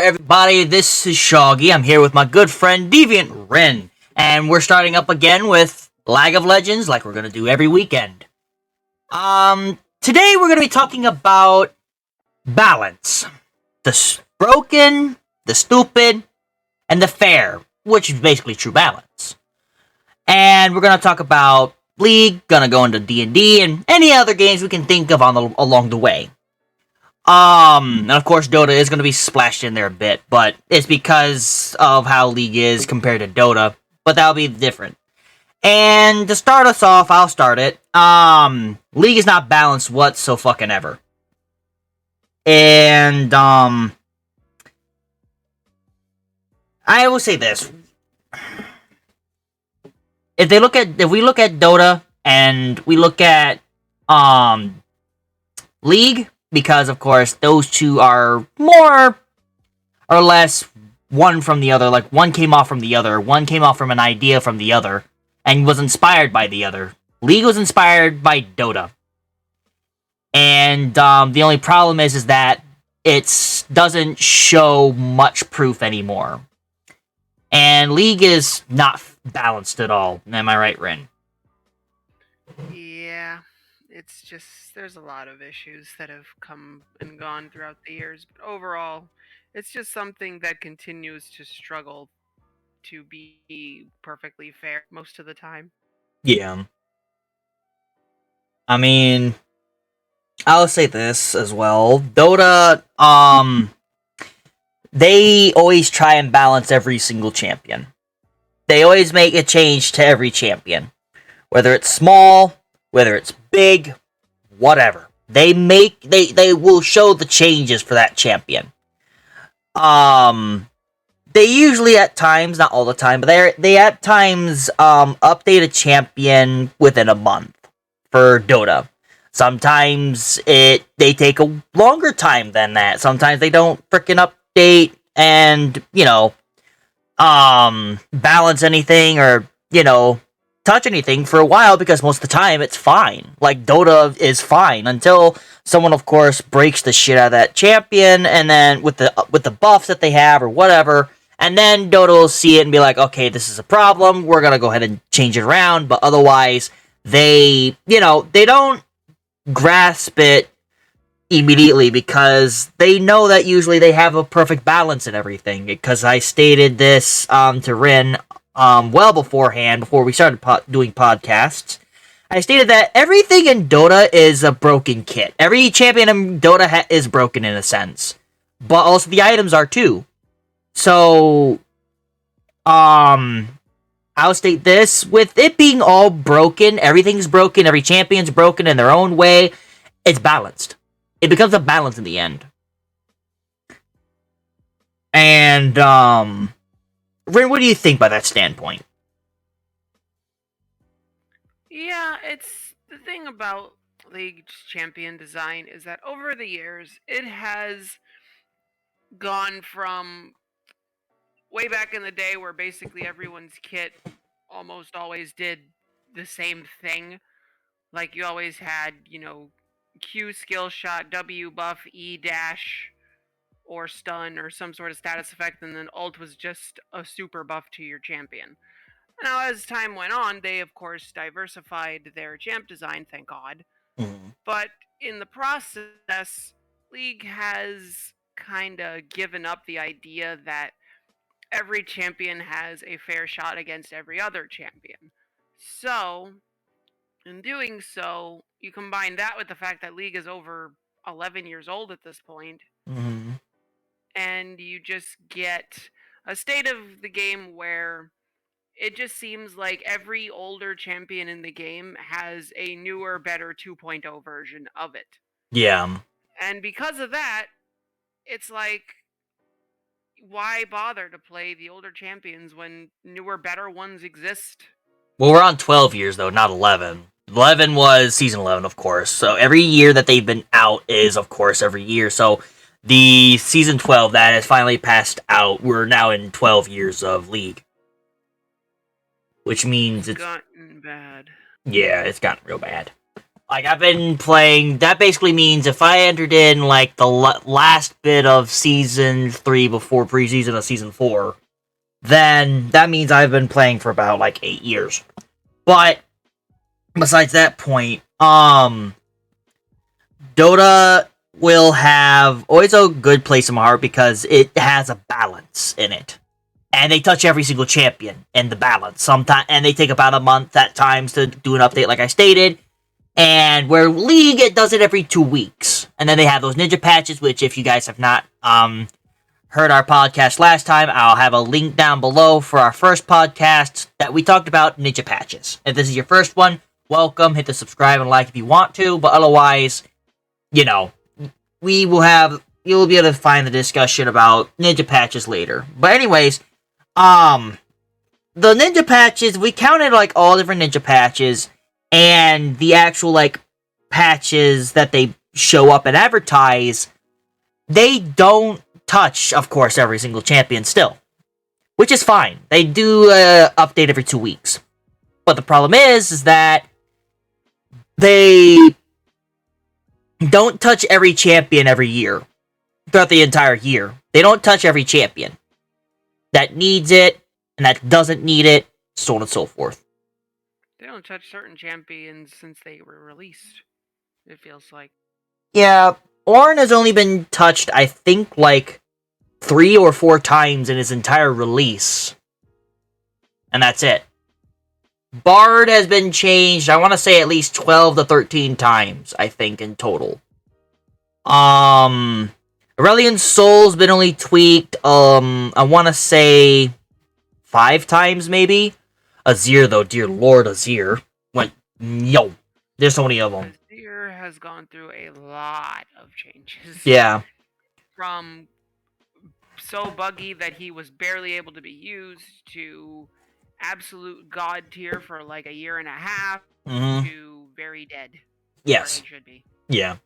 everybody, this is Shawggy. I'm here with my good friend DeviantRin, and we're starting up again with Lag of Legends like we're gonna do every weekend. Today we're gonna be talking about balance. The broken, the stupid, and the fair, which is basically true balance. And we're gonna talk about League, gonna go into D&D, and any other games we can think of along the way. And of course Dota is going to be splashed in there a bit, but it's because of how League is compared to Dota, but that'll be different. And to start us off, I'll start it. League is not balanced whatsoever. And, I will say this. If we look at Dota, and we look at, League, because, of course, those two are more or less one from the other. Like, one came off from the other. One came off from an idea from the other. And was inspired by the other. League was inspired by Dota. And the only problem is that it doesn't show much proof anymore. And League is not balanced at all. Am I right, Rin? Yeah, it's just there's a lot of issues that have come and gone throughout the years, but overall, it's just something that continues to struggle to be perfectly fair most of the time. Yeah. I mean, I'll say this as well. Dota, they always try and balance every single champion. They always make a change to every champion. Whether it's small, whether it's big, whatever. They will show the changes for that champion. They usually at times, not all the time, but they at times update a champion within a month for Dota. Sometimes they take a longer time than that. Sometimes they don't frickin' update and, balance anything or, touch anything for a while, because most of the time it's fine. Like, Dota is fine until someone, of course, breaks the shit out of that champion, and then with the buffs that they have or whatever, and then Dota will see it and be like, okay, this is a problem, we're gonna go ahead and change it around. But otherwise, they don't grasp it immediately, because they know that usually they have a perfect balance in everything. Because I stated this to Rin well beforehand, before we started doing podcasts. I stated that everything in Dota is a broken kit. Every champion in Dota is broken in a sense, but also the items are too. So, I'll state this: with it being all broken, everything's broken, every champion's broken in their own way, it's balanced. It becomes a balance in the end. And, Rin, what do you think by that standpoint? Yeah, it's the thing about League's champion design is that over the years it has gone from way back in the day where basically everyone's kit almost always did the same thing. Like you always had, Q skill shot, W buff, E dash, or stun, or some sort of status effect, and then ult was just a super buff to your champion. Now, as time went on, they of course diversified their champ design, thank God. Mm-hmm. But in the process, League has kind of given up the idea that every champion has a fair shot against every other champion. So, in doing so, you combine that with the fact that League is over 11 years old at this point, Mm-hmm. and you just get a state of the game where it just seems like every older champion in the game has a newer, better 2.0 version of it. Yeah. And because of that, it's like, why bother to play the older champions when newer, better ones exist? Well, we're on 12 years, though, not 11. 11 was season 11, of course. So every year that they've been out is, of course, every year. So the season 12 that has finally passed out, we're now in 12 years of League. Which means It's gotten bad. yeah, it's gotten real bad. like I've been playing. That basically means if I entered in like the last bit of season 3 before preseason of season 4, then that means I've been playing for about like 8 years. But besides that point, Dota will have always a good place in my heart because it has a balance in it. And they touch every single champion in the balance. Sometimes, and they take about a month at times to do an update, like I stated. And where League, it does it every 2 weeks. And then they have those ninja patches, which if you guys have not heard our podcast last time, I'll have a link down below for our first podcast that we talked about ninja patches. If this is your first one, welcome. Hit the subscribe and like if you want to. But otherwise, you know, you'll be able to find the discussion about ninja patches later. But anyways, the ninja patches, we counted like all different ninja patches and the actual like patches that they show up and advertise. They don't touch, of course, every single champion still, which is fine. They do update every 2 weeks. But the problem is that they don't touch every champion every year. Throughout the entire year. They don't touch every champion that needs it and that doesn't need it, so on and so forth. They don't touch certain champions since they were released, it feels like. Yeah, Ornn has only been touched, I think, like 3 or 4 times in his entire release. And that's it. Bard has been changed, I want to say at least 12 to 13 times, I think, in total. Aurelion Sol's been only tweaked, I want to say 5 times, maybe? Azir, though, dear lord, Azir went, yo, there's so many of them. Azir has gone through a lot of changes. Yeah. From so buggy that he was barely able to be used, to absolute god tier for like a year and a half, to very dead. Yes. It should be. Yeah.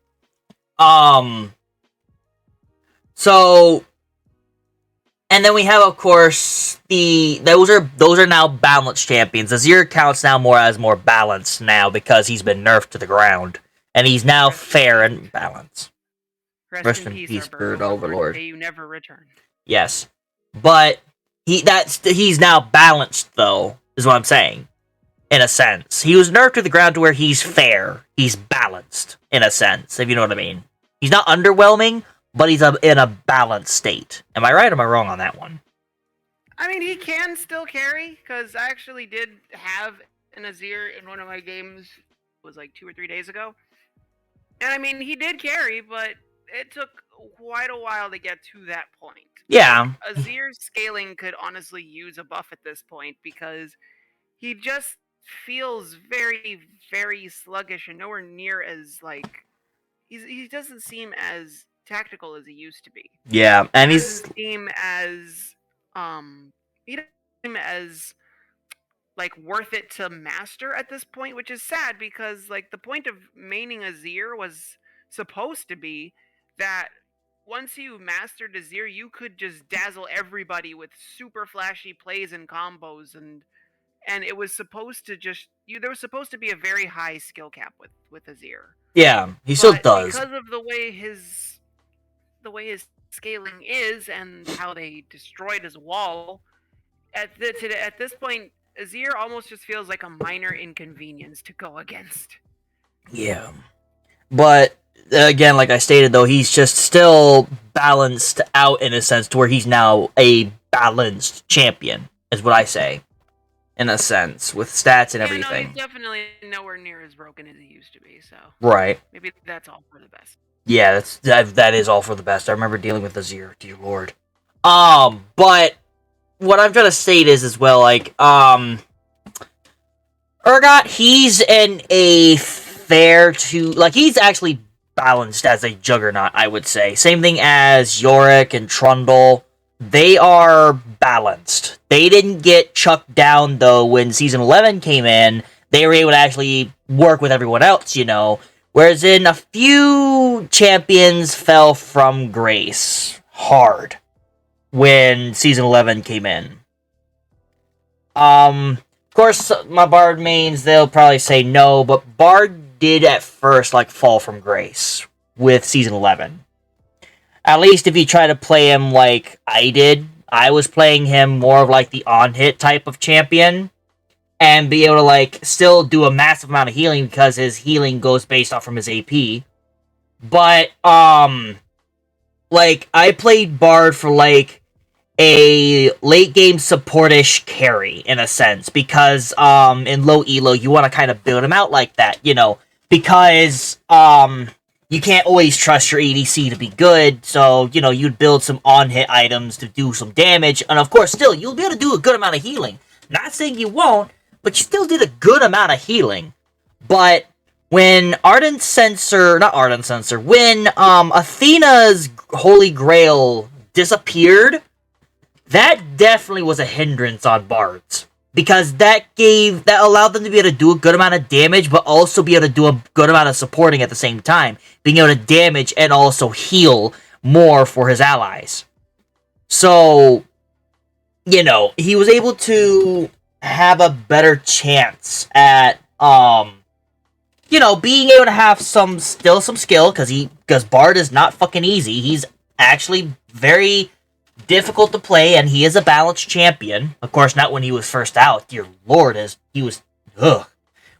So, and then we have, of course, those are now balanced champions. Azir counts now more balanced now because he's been nerfed to the ground, and he's now fair and balanced. Rest in peace, Bird Overlord. May you never return. Yes, but he's now balanced though, is what I'm saying. In a sense, he was nerfed to the ground to where he's fair. He's balanced in a sense, if you know what I mean. He's not underwhelming, but he's in a balanced state. Am I right or am I wrong on that one? I mean, he can still carry, because I actually did have an Azir in one of my games, it was like 2 or 3 days ago. And I mean, he did carry, but it took quite a while to get to that point. Yeah. Azir's scaling could honestly use a buff at this point, because he just feels very, very sluggish and nowhere near as, like, he doesn't seem as tactical as he used to be. Yeah, and he doesn't seem as like worth it to master at this point, which is sad because like the point of maining Azir was supposed to be that once you mastered Azir, you could just dazzle everybody with super flashy plays and combos, and it was supposed to there was supposed to be a very high skill cap with Azir. Yeah, he still does. Because of the way his scaling is and how they destroyed his wall, at this point, Azir almost just feels like a minor inconvenience to go against. Yeah. But, again, like I stated, though, he's just still balanced out in a sense to where he's now a balanced champion, is what I say. In a sense, with stats and everything. No, he's definitely nowhere near as broken as he used to be, so... Right. Maybe that's all for the best. Yeah, that is all for the best. I remember dealing with Azir, dear lord. But what I'm trying to state is as well, like, Urgot, he's in a fair to, like, he's actually balanced as a juggernaut, I would say. Same thing as Yorick and Trundle. They are balanced. They didn't get chucked down, though, when Season 11 came in. They were able to actually work with everyone else, you know. Whereas in a few champions fell from grace hard when Season 11 came in. Of course, my Bard mains, they'll probably say no, but Bard did at first like fall from grace with season 11. At least if you try to play him like I did, I was playing him more of like the on-hit type of champion and be able to like still do a massive amount of healing because his healing goes based off from his AP. But like I played Bard for like a late game supportish carry in a sense because in low elo you want to kind of build him out like that, you know, because you can't always trust your ADC to be good, so you know you'd build some on-hit items to do some damage, and of course still you'll be able to do a good amount of healing. Not saying you won't, but you still did a good amount of healing. But when when Athena's Holy Grail disappeared, that definitely was a hindrance on Bards. Because that allowed them to be able to do a good amount of damage, but also be able to do a good amount of supporting at the same time. Being able to damage and also heal more for his allies. So, you know, he was able to have a better chance at, you know, being able to have some skill, because Bard is not fucking easy. He's actually very difficult to play, and he is a balanced champion. Of course, not when he was first out. Dear Lord, when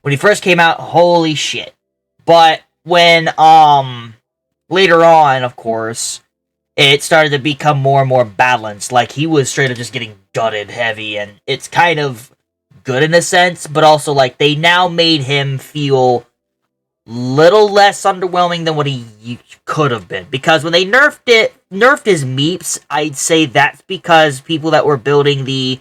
he first came out, holy shit. But when, later on, of course, it started to become more and more balanced. Like, he was straight up just getting gutted heavy, and it's kind of good in a sense, but also, like, they now made him feel little less underwhelming than what he could have been. Because when they nerfed his meeps, I'd say that's because people that were building the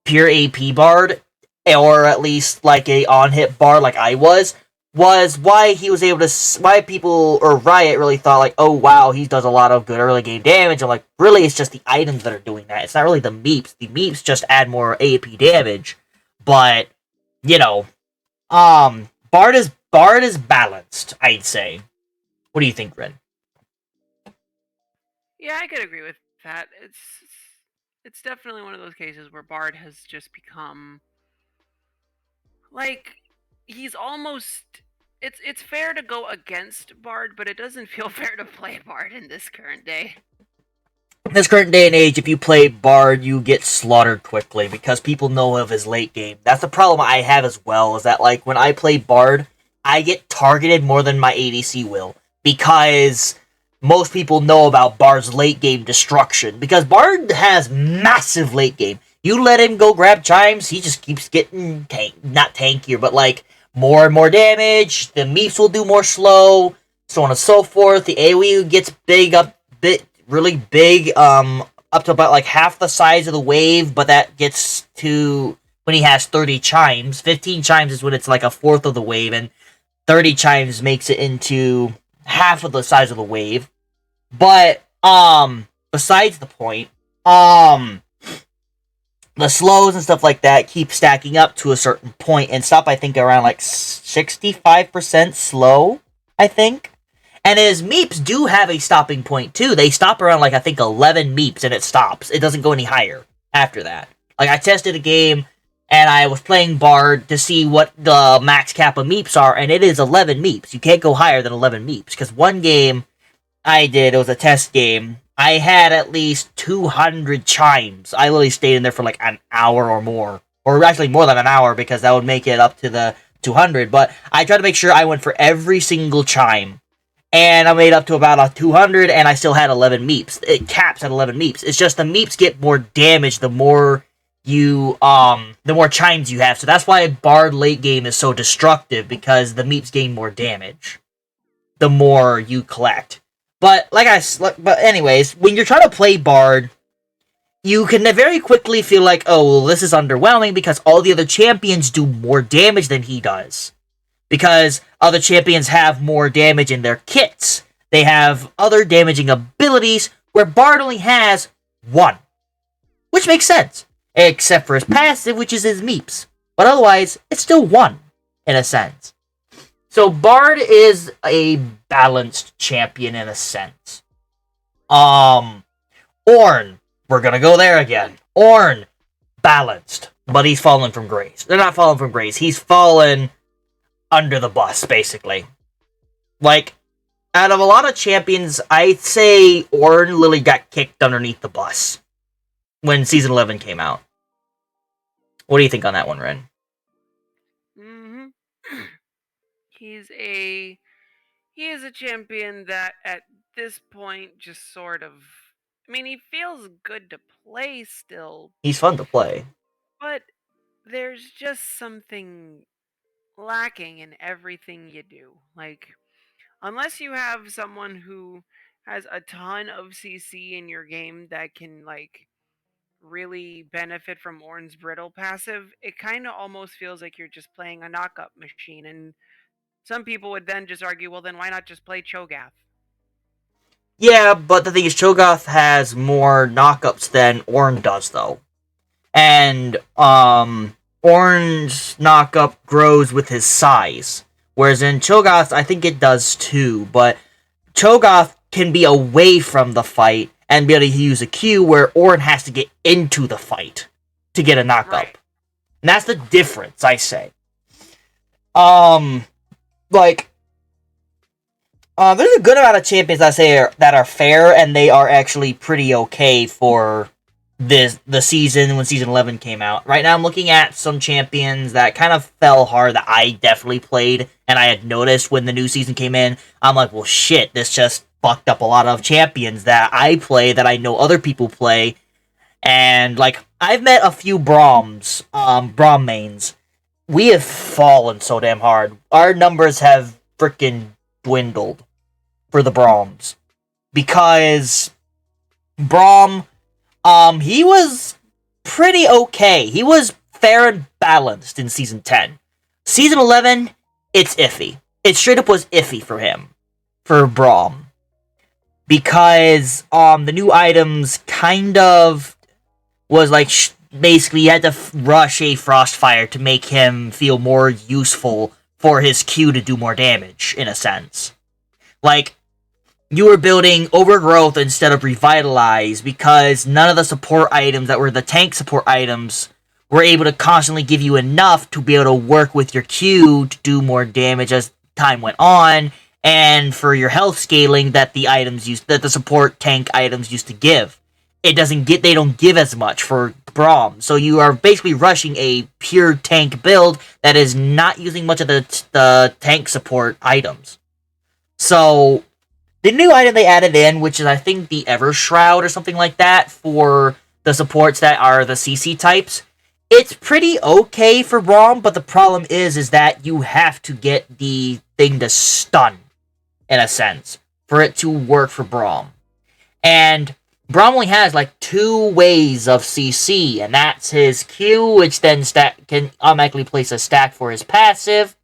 pure AP Bard, or at least like a on-hit Bard like I was why he was able to, why people, or Riot really thought like, oh wow, he does a lot of good early game damage. I'm like, really, it's just the items that are doing that. It's not really the meeps. The meeps just add more AP damage. But, you know, Bard is balanced, I'd say. What do you think, Ren? Yeah, I could agree with that. It's definitely one of those cases where Bard has just become like he's almost it's fair to go against Bard, but it doesn't feel fair to play Bard in this current day. In this current day and age, if you play Bard, you get slaughtered quickly because people know of his late game. That's the problem I have as well, is that like when I play Bard, I get targeted more than my ADC will, because most people know about Bard's late game destruction, because Bard has massive late game. You let him go grab chimes, he just keeps getting not tankier, but like more and more damage. The meeps will do more slow, so on and so forth. The AoE gets really big, up to about like half the size of the wave, but that gets to when he has 30 chimes. 15 chimes is when it's like a fourth of the wave, and 30 chimes makes it into half of the size of the wave. But, besides the point, the slows and stuff like that keep stacking up to a certain point and stop, I think, around like 65% slow, I think. And his meeps do have a stopping point too. They stop around like, I think, 11 meeps and it stops. It doesn't go any higher after that. Like, I tested a game and I was playing Bard to see what the max cap of meeps are, and it is 11 meeps. You can't go higher than 11 meeps, because one game I did, it was a test game, I had at least 200 chimes. I literally stayed in there for like an hour or more. Or actually more than an hour, because that would make it up to the 200, but I tried to make sure I went for every single chime. And I made up to about a 200, and I still had 11 meeps. It caps at 11 meeps. It's just the meeps get more damage the more the more chimes you have. So that's why Bard late game is so destructive, because the meeps gain more damage the more you collect. But but anyways, when you're trying to play Bard, you can very quickly feel like, oh, well, this is underwhelming because all the other champions do more damage than he does. Because other champions have more damage in their kits. They have other damaging abilities, where Bard only has one. Which makes sense. Except for his passive, which is his meeps. But otherwise, it's still one, in a sense. So Bard is a balanced champion in a sense. Ornn, we're gonna go there again. Ornn, balanced, but he's fallen from grace. They're not fallen from grace. He's fallen under the bus, basically. Like, out of a lot of champions, I'd say Ornn literally got kicked underneath the bus when Season 11 came out. What do you think on that one, Ren? Mm-hmm. He is a champion that at this point just sort of, I mean, he feels good to play still, He's fun to play. but there's just something lacking in everything you do. Like, unless you have someone who has a ton of CC in your game that can, like, really benefit from Ornn's brittle passive, it kind of almost feels like you're just playing a knockup machine. And some people would then just argue, well, then why not just play Cho'Gath? Yeah, but the thing is, Cho'Gath has more knockups than Ornn does, though. And, Ornn's knockup grows with his size. Whereas in Cho'Gath, I think it does too, but Cho'Gath can be away from the fight and be able to use a Q, where Ornn has to get into the fight to get a knockup. Right. And that's the difference, I say. Like, there's a good amount of champions I say that are fair, and they are actually pretty okay for the season when Season 11 came out. Right now, I'm looking at some champions that kind of fell hard that I definitely played, and I had noticed when the new season came in. I'm like, well, shit, this just fucked up a lot of champions that I play, that I know other people play, and, like, I've met a few Braum mains. We have fallen so damn hard. Our numbers have freaking dwindled for the Braums. Because Braum, he was pretty okay. He was fair and balanced in Season 10. Season 11, it's iffy. It straight up was iffy for him. For Braum. Because, the new items kind of was like, basically you had to rush a Frostfire to make him feel more useful for his Q to do more damage, in a sense. Like, you were building Overgrowth instead of Revitalize because none of the support items that were the tank support items were able to constantly give you enough to be able to work with your Q to do more damage as time went on, and for your health scaling that the support tank items used to give. They don't give as much for Braum, so you are basically rushing a pure tank build that is not using much of the tank support items. So, the new item they added in, which is I think the Ever Shroud or something like that, for the supports that are the CC types, it's pretty okay for Braum, but the problem is that you have to get the thing to stun, in a sense, for it to work for Braum. And Braum only has like 2 ways of CC, and that's his Q, which then can automatically place a stack for his passive,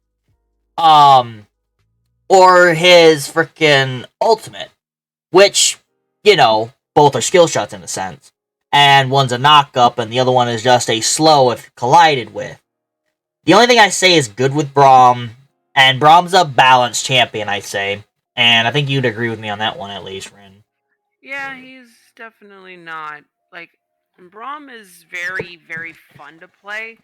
or his freaking ultimate, which, both are skill shots in a sense. And one's a knock-up, and the other one is just a slow if collided with. The only thing I say is good with Braum, and Braum's a balanced champion, I say. And I think you'd agree with me on that one, at least, Rin. Yeah, he's definitely not. Like, Braum is very, very fun to play,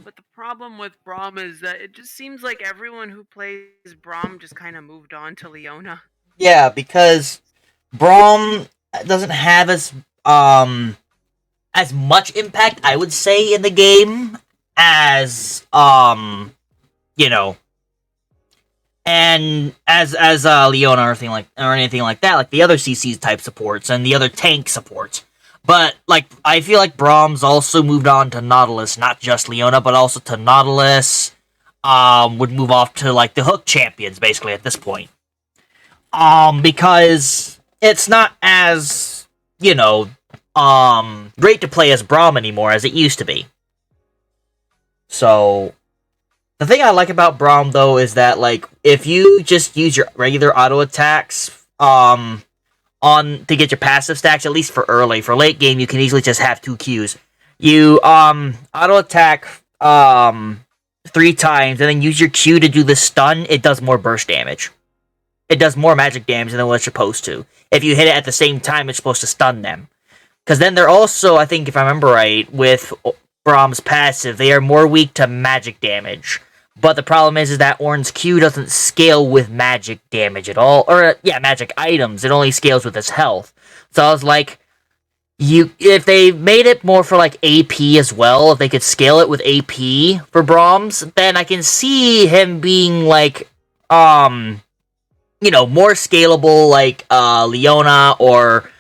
but the problem with Braum is that it just seems like everyone who plays Braum just kind of moved on to Leona. Yeah, because Braum doesn't have as much impact, I would say, in the game as and as Leona or anything like that, like the other CC type supports and the other tank supports. But like I feel like Braum's also moved on to Nautilus, not just Leona, but also to Nautilus. Would move off to like the hook champions basically at this point. Because it's not as great to play as Braum anymore as it used to be. So the thing I like about Braum, though, is that, like, if you just use your regular auto attacks, to get your passive stacks, at least for early. For late game, you can easily just have 2 Qs. You, auto attack, 3 times, and then use your Q to do the stun, it does more burst damage. It does more magic damage than what it's supposed to. If you hit it at the same time, it's supposed to stun them. Because then they're also, I think, if I remember right, with Braum's passive, they are more weak to magic damage. But the problem is that Ornn's Q doesn't scale with magic damage at all. Or, yeah, magic items. It only scales with his health. So I was like, if they made it more for, like, AP as well, if they could scale it with AP for Brahms, then I can see him being, like, more scalable, like, Leona, or,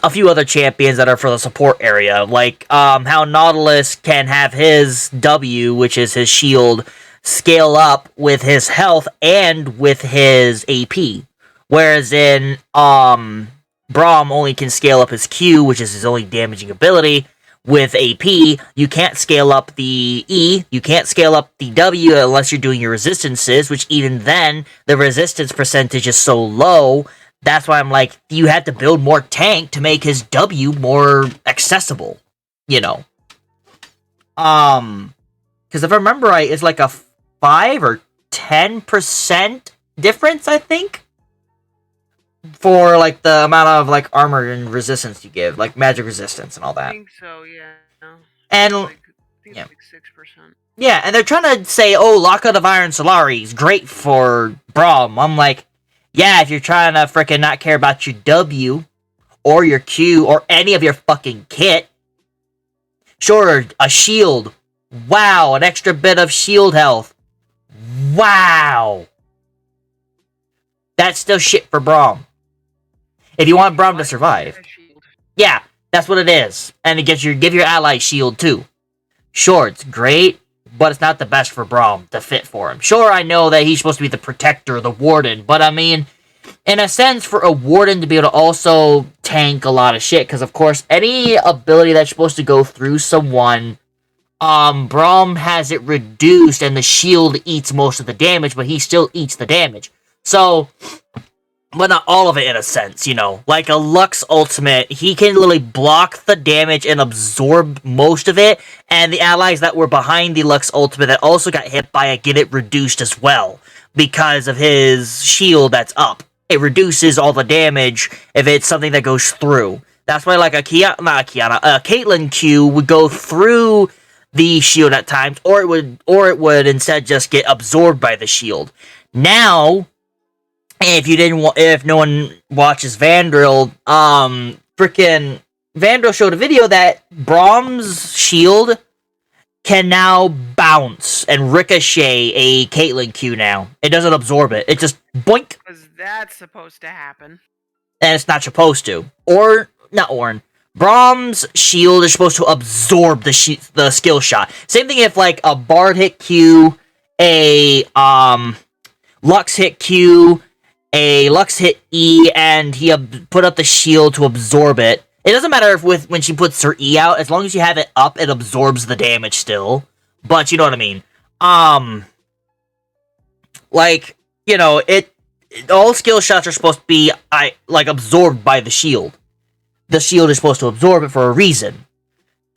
a few other champions that are for the support area, like how Nautilus can have his W, which is his shield, scale up with his health and with his AP, whereas in Braum only can scale up his Q, which is his only damaging ability. With AP, you can't scale up the E, you can't scale up the W unless you're doing your resistances, which even then, the resistance percentage is so low. That's why I'm like, you have to build more tank to make his W more accessible, Because if I remember right, it's like a 5 or 10% difference, I think, for, like, the amount of, like, armor and resistance you give, like, magic resistance and all that. I think so, yeah. And, I think yeah. it's like 6%. Yeah, and they're trying to say, oh, Lockout of Iron Solari is great for Braum. I'm like, yeah, if you're trying to frickin' not care about your W, or your Q, or any of your fucking kit. Sure, a shield. Wow, an extra bit of shield health. Wow. That's still shit for Braum. If you want Braum to survive. Yeah, that's what it is. And it gives give your ally shield too. Sure, it's great, but it's not the best for Braum to fit for him. Sure, I know that he's supposed to be the protector, the warden, but I mean, in a sense, for a warden to be able to also tank a lot of shit, because of course, any ability that's supposed to go through someone, Braum has it reduced, and the shield eats most of the damage, but he still eats the damage. So, but not all of it in a sense, Like a Lux ultimate, he can literally block the damage and absorb most of it, and the allies that were behind the Lux ultimate that also got hit by it get it reduced as well, because of his shield that's up. It reduces all the damage if it's something that goes through. That's why, like, a Caitlyn Q would go through the shield at times, or it would instead just get absorbed by the shield. Now, if no one watches Vandril, frickin' Vandril showed a video that Braum's shield can now bounce and ricochet a Caitlyn Q now. It doesn't absorb it. It just boink. Because that's supposed to happen. And it's not supposed to. Or, not Ornn. Braum's shield is supposed to absorb the skill shot. Same thing if, like, a Bard hit Q, a, Lux hit Q, a Lux hit E, and he put up the shield to absorb it. It doesn't matter if when she puts her E out, as long as you have it up, it absorbs the damage still. But you know what I mean. All skill shots are supposed to be, absorbed by the shield. The shield is supposed to absorb it for a reason.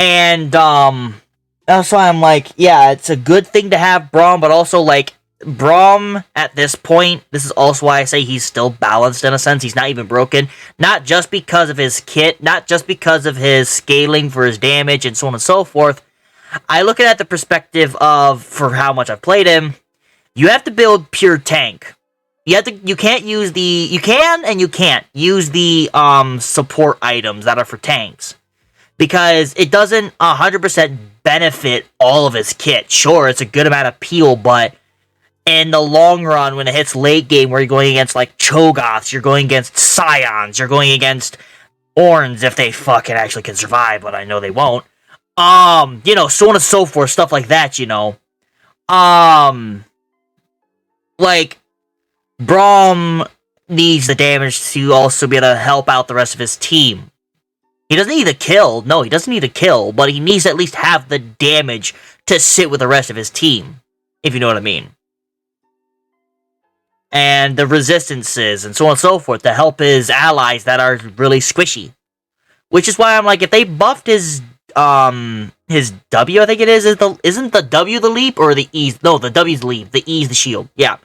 And, that's why I'm like, yeah, it's a good thing to have Braum, but also, like, Braum, at this point, this is also why I say he's still balanced in a sense. He's not even broken. Not just because of his kit, not just because of his scaling for his damage and so on and so forth. I look at it at the perspective of, for how much I've played him, you have to build pure tank. You can and you can't use the support items that are for tanks. Because it doesn't 100% benefit all of his kit. Sure, it's a good amount of peel, but in the long run, when it hits late game, where you're going against, like, Cho'Gaths, you're going against Scions, you're going against Ornns, if they fucking actually can survive, but I know they won't. So on and so forth, stuff like that, Like, Braum needs the damage to also be able to help out the rest of his team. He doesn't need a kill. No, he doesn't need a kill, but he needs to at least have the damage to sit with the rest of his team, if you know what I mean. And the resistances and so on and so forth to help his allies that are really squishy. Which is why I'm like, if they buffed his W, I think it is, isn't the W the leap or the E? No, the W's the leap, the E's the shield. Yeah.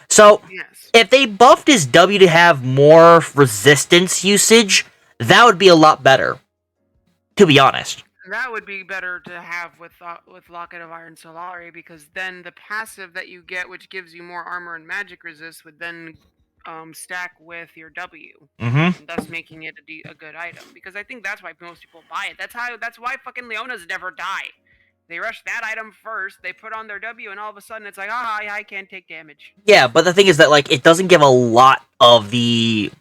So, yes. If they buffed his W to have more resistance usage, that would be a lot better. To be honest. That would be better to have with Locket of Iron Solari, because then the passive that you get, which gives you more armor and magic resist, would then stack with your W, Mm-hmm. and thus making it a good item. Because I think that's why most people buy it. That's why fucking Leonas never die. They rush that item first, they put on their W, and all of a sudden it's like, I can't take damage. Yeah, but the thing is that like it doesn't give a lot of the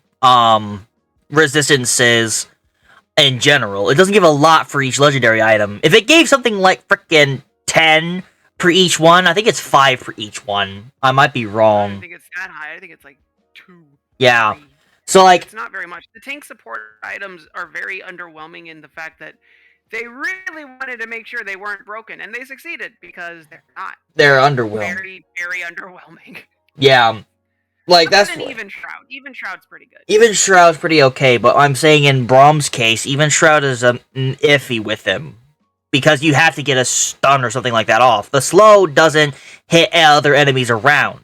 resistances in general. It doesn't give a lot for each legendary item. If it gave something like frickin' 10 per each one, I think it's 5 for each one. I might be I don't wrong. think it's that high. I think it's like 2. Yeah. 3. So like It's not very much. The tank support items are very underwhelming in the fact that they really wanted to make sure they weren't broken, and they succeeded because they're not. they're underwhelming. Very, very underwhelming. Yeah. Like that's Other than Even Shroud. Even Shroud's pretty good. Even Shroud's pretty okay, but I'm saying in Brahm's case, Even Shroud is iffy with him. Because you have to get a stun or something like that off. The slow doesn't hit other enemies around.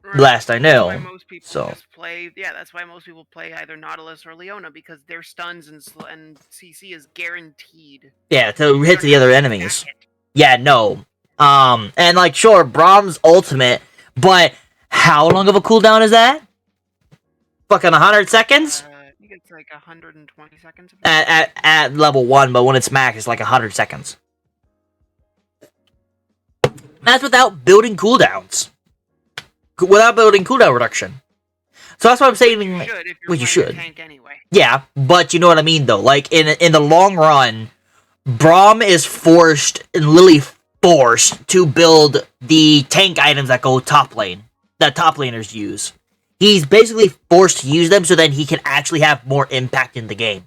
Right. Last I That's why knew. most people So just play. Yeah, that's why most people play either Nautilus or Leona, because their stuns and CC is guaranteed. yeah, to You hit don't the have other to enemies. stack it. Yeah, no. And like sure, Brahm's ultimate, but how long of a cooldown is that? Fucking 100 seconds? I think it's like 120 seconds. At level 1, but when it's max, it's like 100 seconds. That's without building cooldowns. Without building cooldown reduction. So that's what I'm saying. You should if you're well, you playing should. a tank anyway. Yeah, but you know what I mean though. Like in the long run, Braum is forced and Lily forced to build the tank items that go top lane, that top laners use. He's basically forced to use them so that he can actually have more impact in the game.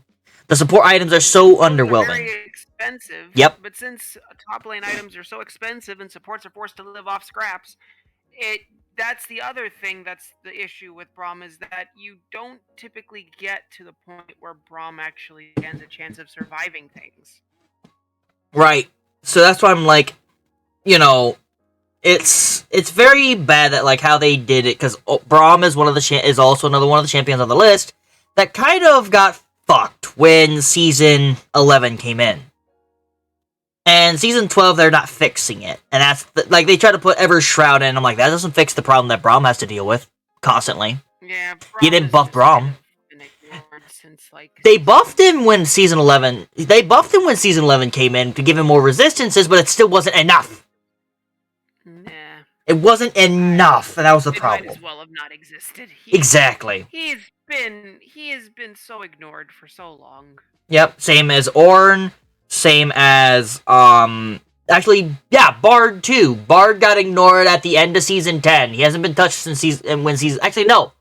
The support items are so underwhelming. Very expensive. Yep. But since top lane items are so expensive and supports are forced to live off scraps, that's the other thing that's the issue with Braum, is that you don't typically get to the point where Braum actually stands a chance of surviving things. Right. So that's why I'm like, you know, it's very bad that like how they did it, because Braum is is also another one of the champions on the list that kind of got fucked when season 11 came in. And season 12, they're not fixing it. And that's, like, they try to put Ever Shroud in. I'm like, that doesn't fix the problem that Braum has to deal with constantly. Yeah, you didn't buff Braum. Since, like, they buffed him when season 11... They buffed him when season 11 came in to give him more resistances, but it still wasn't enough. Nah. It wasn't enough, and that was the problem. Might as well have not existed. Exactly. He has been so ignored for so long. Yep, same as Ornn. Same as, actually, yeah, Bard too. Bard got ignored at the end of Season 10. He hasn't been touched since actually, no.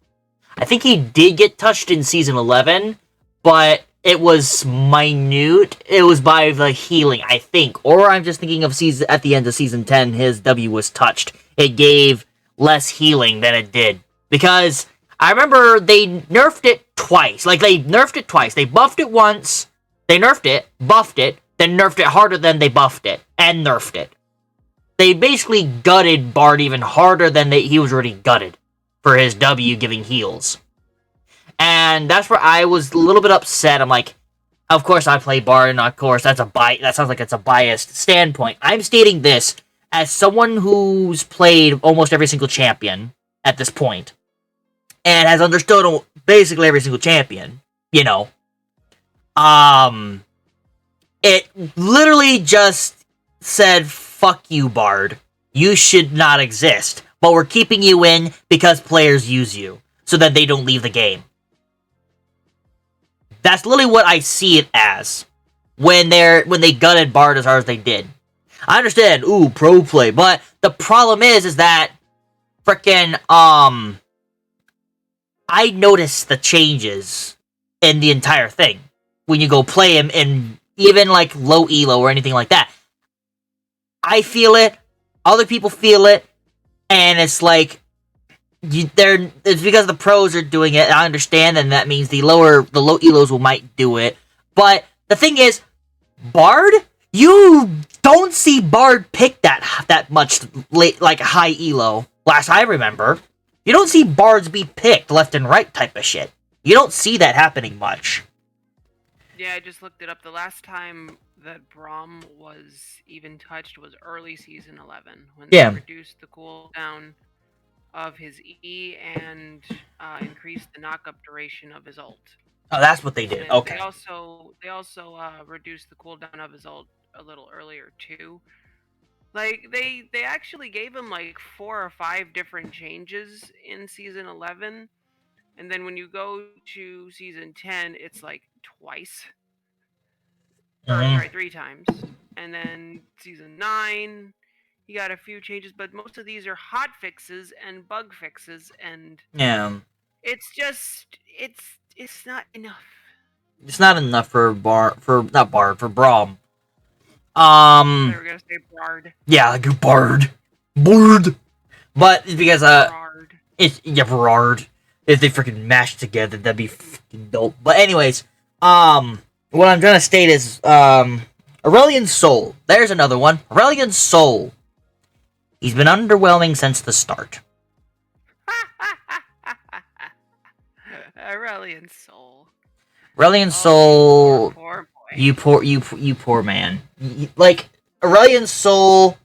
I think he did get touched in Season 11, but it was minute. It was by the healing, I think. Or I'm just thinking of at the end of Season 10, his W was touched. It gave less healing than it did. Because I remember they nerfed it twice. Like, they nerfed it twice. They buffed it once. They nerfed it, buffed it, then nerfed it harder than they buffed it, and nerfed it. They basically gutted Bard even harder than he was already gutted for his W giving heals. And that's where I was a little bit upset. I'm like, of course I play Bard, and of course that sounds like it's a biased standpoint. I'm stating this as someone who's played almost every single champion at this point, and has understood basically every single champion, you know. It literally just said, fuck you, Bard. You should not exist. But we're keeping you in because players use you, so that they don't leave the game. That's literally what I see it as. When they gutted Bard as hard as they did. I understand, pro play, but the problem is that frickin', I noticed the changes in the entire thing. When you go play him in even like low elo or anything like that. I feel it, other people feel it, and it's like it's because the pros are doing it, and I understand, and that means the low elos might do it. But the thing is, Bard, you don't see Bard pick that much late, like high elo. Last I remember, you don't see Bards be picked left and right type of shit. You don't see that happening much. Yeah, I just looked it up. The last time that Braum was even touched was early season 11 when they Yeah. reduced the cooldown of his E and increased the knockup duration of his ult. Oh, that's what they did. And Okay. they also reduced the cooldown of his ult a little earlier too. Like they actually gave him like 4 or 5 different changes in season 11, and then when you go to season 10, it's like twice, or Hmm. sorry, 3 times. And then season 9, he got a few changes, but most of these are hot fixes and bug fixes, and Yeah. it's just it's not enough. It's not enough for not Bard, for Braum. They were gonna say Bard. Yeah, like a Bard. Bard. But it's because, Bard. it's, yeah, Bard. If they freaking mashed together, that'd be freaking dope. But anyways, what I'm trying to state is, Aurelion Sol. There's another one. Aurelion Sol. He's been underwhelming since the start. Aurelion Soul. Aurelion Oh, Sol, poor boy. you poor man. Like, Aurelion Sol,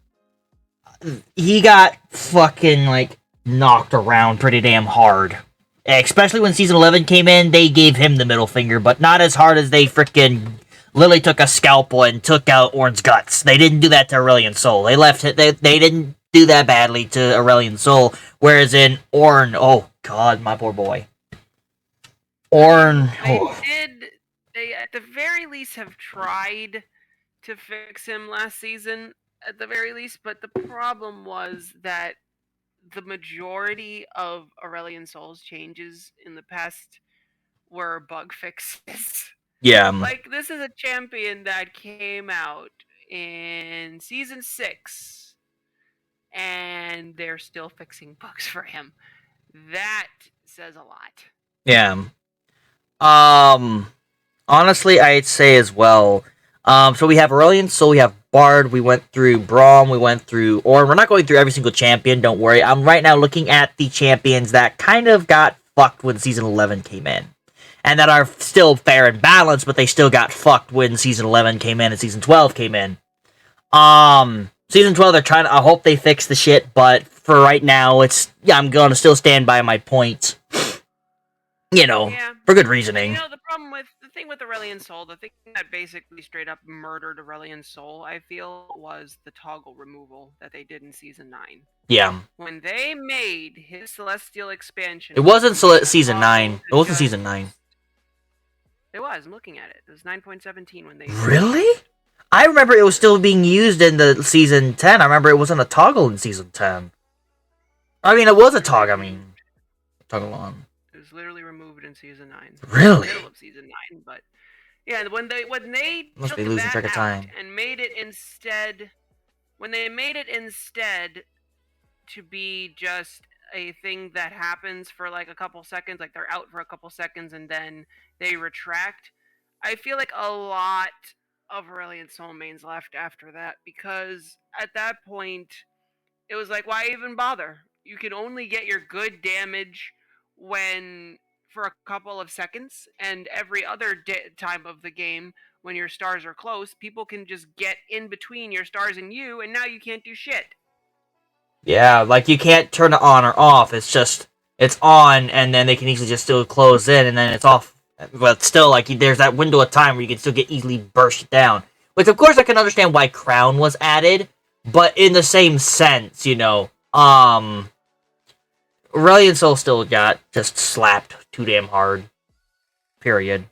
he got fucking, like, knocked around pretty damn hard. Especially when season 11 came in, they gave him the middle finger, but not as hard as they freaking Lily took a scalpel and took out Ornn's guts. They didn't do that to Aurelion Sol. They left it. They didn't do that badly to Aurelion Sol. Whereas in Ornn, oh god, my poor boy. Ornn, oh. They at the very least have tried to fix him last season, at the very least, but the problem was that the majority of Aurelion Soul's changes in the past were bug fixes. Yeah. Like, this is a champion that came out in season 6, and they're still fixing bugs for him. That says a lot. Yeah. Honestly, I'd say as well. So we have Aurelion Sol, we have Bard, we went through Braum, we went through Ornn. We're not going through every single champion, don't worry. I'm right now looking at the champions that kind of got fucked when Season 11 came in. And that are still fair and balanced, but they still got fucked when Season 11 came in and Season 12 came in. Season 12, they're trying to, I hope they fix the shit, but for right now, I'm gonna still stand by my point. Yeah. For good reasoning. The thing with Aurelion Soul, the thing that basically straight up murdered Aurelion Soul, I feel, was the toggle removal that they did in season 9. Yeah. When they made his Celestial expansion, It wasn't Season 9. It wasn't Season 9. It was. I'm looking at it. It was 9.17 when they. Really? I remember it was still being used in the Season 10. I remember it wasn't a toggle in Season 10. I mean, it was a toggle. Toggle on. It was literally removed in season 9. Really? In the middle of season 9, but yeah, when they Must took be losing that track of time. out and made it instead, when they made it instead to be just a thing that happens for like a couple seconds, like they're out for a couple seconds and then they retract, I feel like a lot of Aurelion Soul mains left after that, because at that point it was like, why even bother? You can only get your good damage when for a couple of seconds, and every other time of the game when your stars are close, people can just get in between your stars and you, and now you can't do shit. Yeah, like you can't turn it on or off. It's just, it's on, and then they can easily just still close in, and then it's off. But still, like, there's that window of time where you can still get easily burst down. Which, of course, I can understand why Crown was added, but in the same sense, Aurelion Soul still got just slapped too damn hard. Period.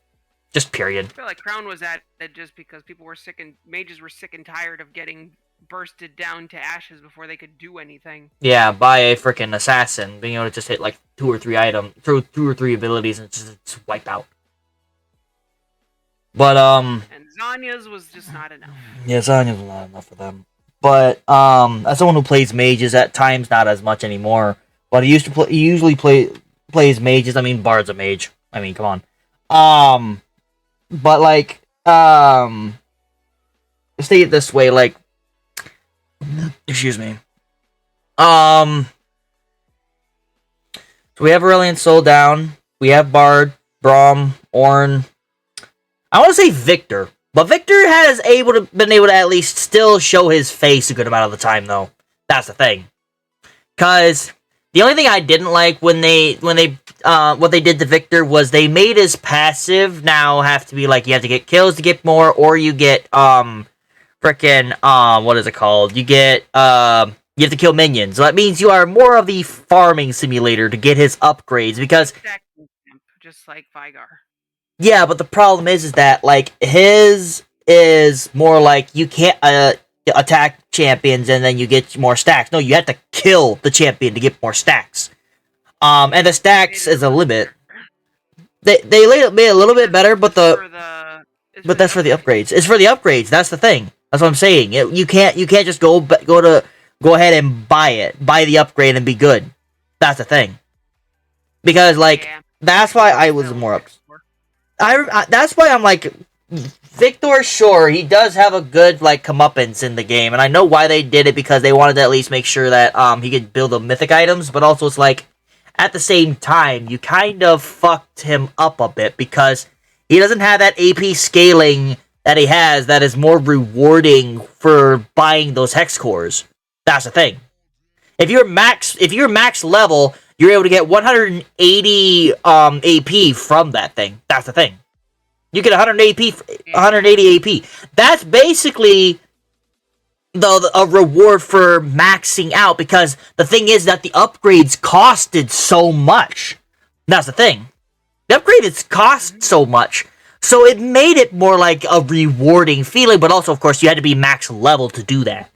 Just period. I feel like Crown was added just because people were mages were sick and tired of getting bursted down to ashes before they could do anything. Yeah, by a freaking assassin, being able to just hit like two or three abilities and just wipe out. But And Zanya's was just not enough. Yeah, Zanya's not enough for them. But as someone who plays mages at times, not as much anymore. But he usually plays mages. I mean, Bard's a mage. I mean, come on. But like, say it this way, like, excuse me. So we have Aurelion Soul down. We have Bard, Braum, Ornn. I want to say Victor, but Victor has been able to at least still show his face a good amount of the time, though. That's the thing. Cause the only thing I didn't like when they what they did to Victor was they made his passive now have to be like you have to get kills to get more, or you get frickin' what is it called? You have to kill minions. So that means you are more of the farming simulator to get his upgrades because just like Vigar. yeah, but the problem is that like his is more like you can't attack champions and then you get more stacks. No, you have to kill the champion to get more stacks. And the stacks is a limit. They made it a little bit better, but that's for the upgrades. It's for the upgrades. That's the thing. That's what I'm saying. You can't just go ahead and buy the upgrade and be good. That's the thing. Because like that's why I was more up. That's why I'm like Victor. Sure, he does have a good like comeuppance in the game, and I know why they did it because they wanted to at least make sure that he could build the mythic items. But also, it's like at the same time, you kind of fucked him up a bit because he doesn't have that AP scaling that he has that is more rewarding for buying those hex cores. That's the thing. If you're max level, you're able to get 180 AP from that thing. That's the thing. You get 180 AP. That's basically a reward for maxing out because the thing is that the upgrades costed so much. That's the thing. The upgrades cost so much. So it made it more like a rewarding feeling, but also, of course, you had to be max level to do that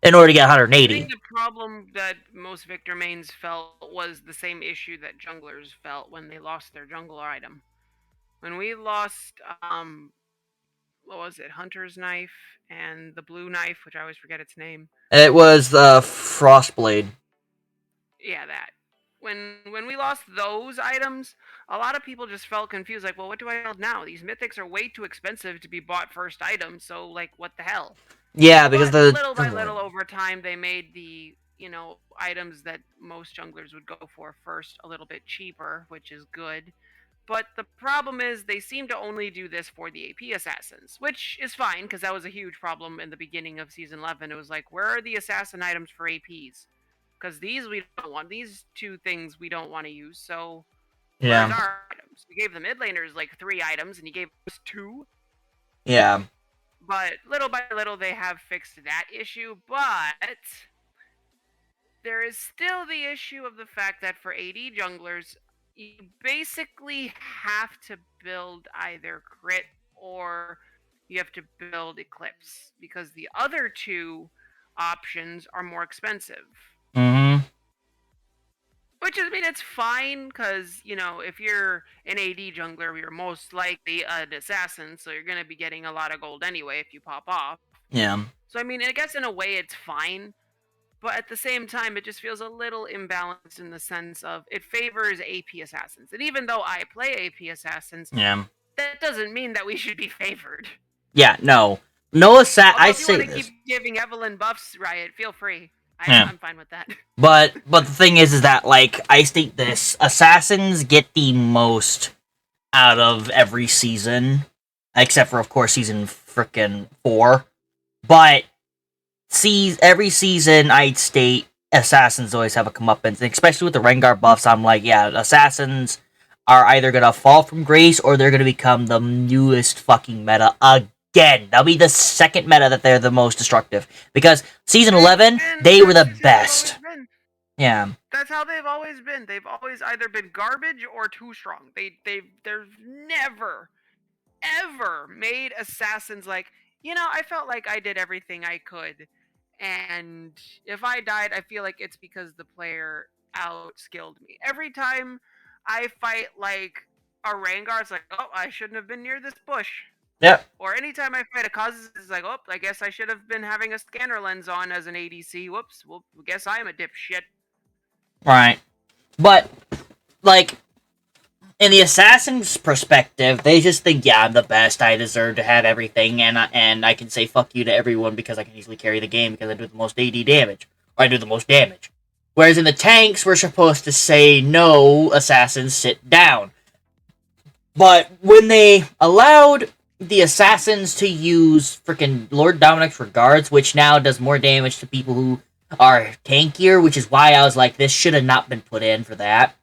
in order to get 180. I think the problem that most Victor mains felt was the same issue that junglers felt when they lost their jungler item. When we lost, what was it, Hunter's Knife and the blue knife, which I always forget its name. It was the Frostblade. Yeah, that. When we lost those items, a lot of people just felt confused, like, well, what do I build now? These mythics are way too expensive to be bought first item, so, like, what the hell? Yeah, because little by little over time, they made the, items that most junglers would go for first a little bit cheaper, which is good. But the problem is they seem to only do this for the AP assassins, which is fine, because that was a huge problem in the beginning of Season 11. It was like, where are the assassin items for APs? Because these we don't want. These two things we don't want to use, so where's our items? We gave the mid laners like 3 items, and you gave us 2? Yeah. But little by little, they have fixed that issue, but there is still the issue of the fact that for AD junglers, you basically have to build either crit or you have to build Eclipse, because the other 2 options are more expensive. Mm-hmm. Which is, I mean, it's fine, because, if you're an AD jungler, you're most likely an assassin, so you're going to be getting a lot of gold anyway if you pop off. Yeah. So, I mean, I guess in a way it's fine, but at the same time, it just feels a little imbalanced in the sense of it favors AP assassins. And even though I play AP assassins, that doesn't mean that we should be favored. Yeah, no. No assassin. I say this. If you want to keep giving Evelyn buffs, Riot, feel free. I'm fine with that. But the thing is that, like, I state this, assassins get the most out of every season, except for, of course, season frickin' 4. But every season, I'd state assassins always have a comeuppance, and especially with the Rengar buffs, I'm like, yeah, assassins are either gonna fall from grace or they're gonna become the newest fucking meta again. That'll be the second meta that they're the most destructive. Because season 11, they were the best. Yeah. That's how they've always been. They've always either been garbage or too strong. They've never, ever made assassins like, I felt like I did everything I could. And if I died, I feel like it's because the player outskilled me. Every time I fight like a Rengar, it's like, oh, I shouldn't have been near this bush. Yep. Or anytime I fight a Kha'Zix, it's like, oh, I guess I should have been having a scanner lens on as an ADC. Whoops. Well, I guess I am a dipshit. Right. But, like, in the assassin's perspective, they just think, yeah, I'm the best, I deserve to have everything, and I can say fuck you to everyone because I can easily carry the game because I do the most AD damage. Or I do the most damage. Whereas in the tanks, we're supposed to say, no, assassins, sit down. But when they allowed the assassins to use freaking Lord Dominic's regards, which now does more damage to people who are tankier, which is why I was like, this should have not been put in for that.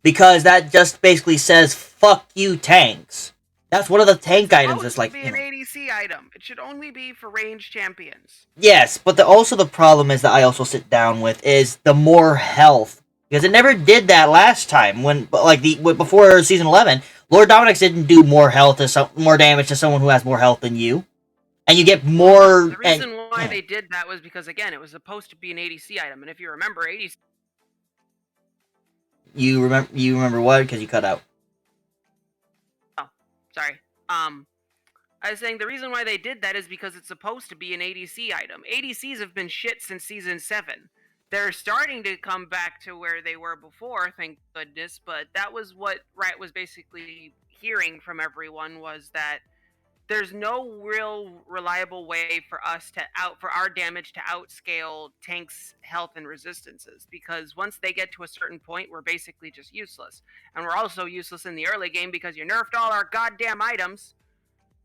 Because that just basically says, fuck you, tanks. That's one of the tank items that's like, be an ADC item. It should only be for ranged champions. Yes, but also the problem is that I also sit down with is the more health. Because it never did that last time when before season 11, Lord Dominic's didn't do more more damage to someone who has more health than you. And you get more. The reason why they did that was because, again, it was supposed to be an ADC item, and if you remember, ADC. You remember what? Because you cut out. Oh, sorry. I was saying the reason why they did that is because it's supposed to be an ADC item. ADCs have been shit since season 7. They're starting to come back to where they were before, thank goodness. But that was what Riot was basically hearing from everyone, was that there's no real reliable way for our damage to outscale tanks' health and resistances, because once they get to a certain point, we're basically just useless. And we're also useless in the early game because you nerfed all our goddamn items.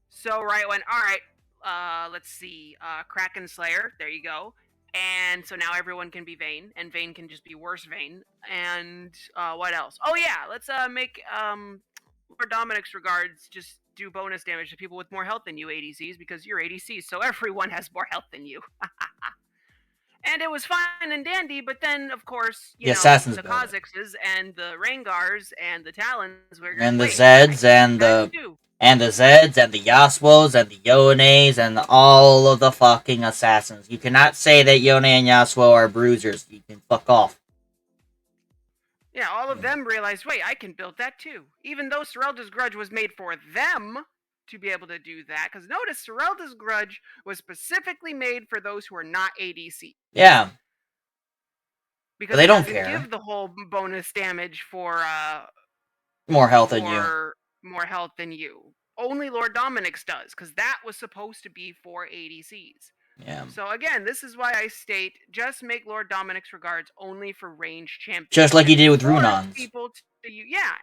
So Riot went, all right, let's see, Kraken Slayer, there you go. And so now everyone can be Vayne, and Vayne can just be worse Vayne. And what else? Oh yeah, let's make Lord Dominic's regards just do bonus damage to people with more health than you, ADCs, because you're ADCs, so everyone has more health than you. And it was fine and dandy, but then, of course, the Kha'Zixes and the Rengars and the Talons were and the Zeds and the Zeds and the Yasuos and the Yones and all of the fucking assassins. You cannot say that Yone and Yasuo are bruisers. You can fuck off. Yeah, all of them realized, wait, I can build that too. Even though Serelda's Grudge was made for them to be able to do that. Because notice, Serelda's Grudge was specifically made for those who are not ADC. Yeah. Because they don't care. Give the whole bonus damage for more health than you. More health than you. Only Lord Dominic's does, because that was supposed to be for ADCs. Yeah. So again, this is why I state, just make Lord Dominic's regards only for ranged champions. Just like you did with Runons.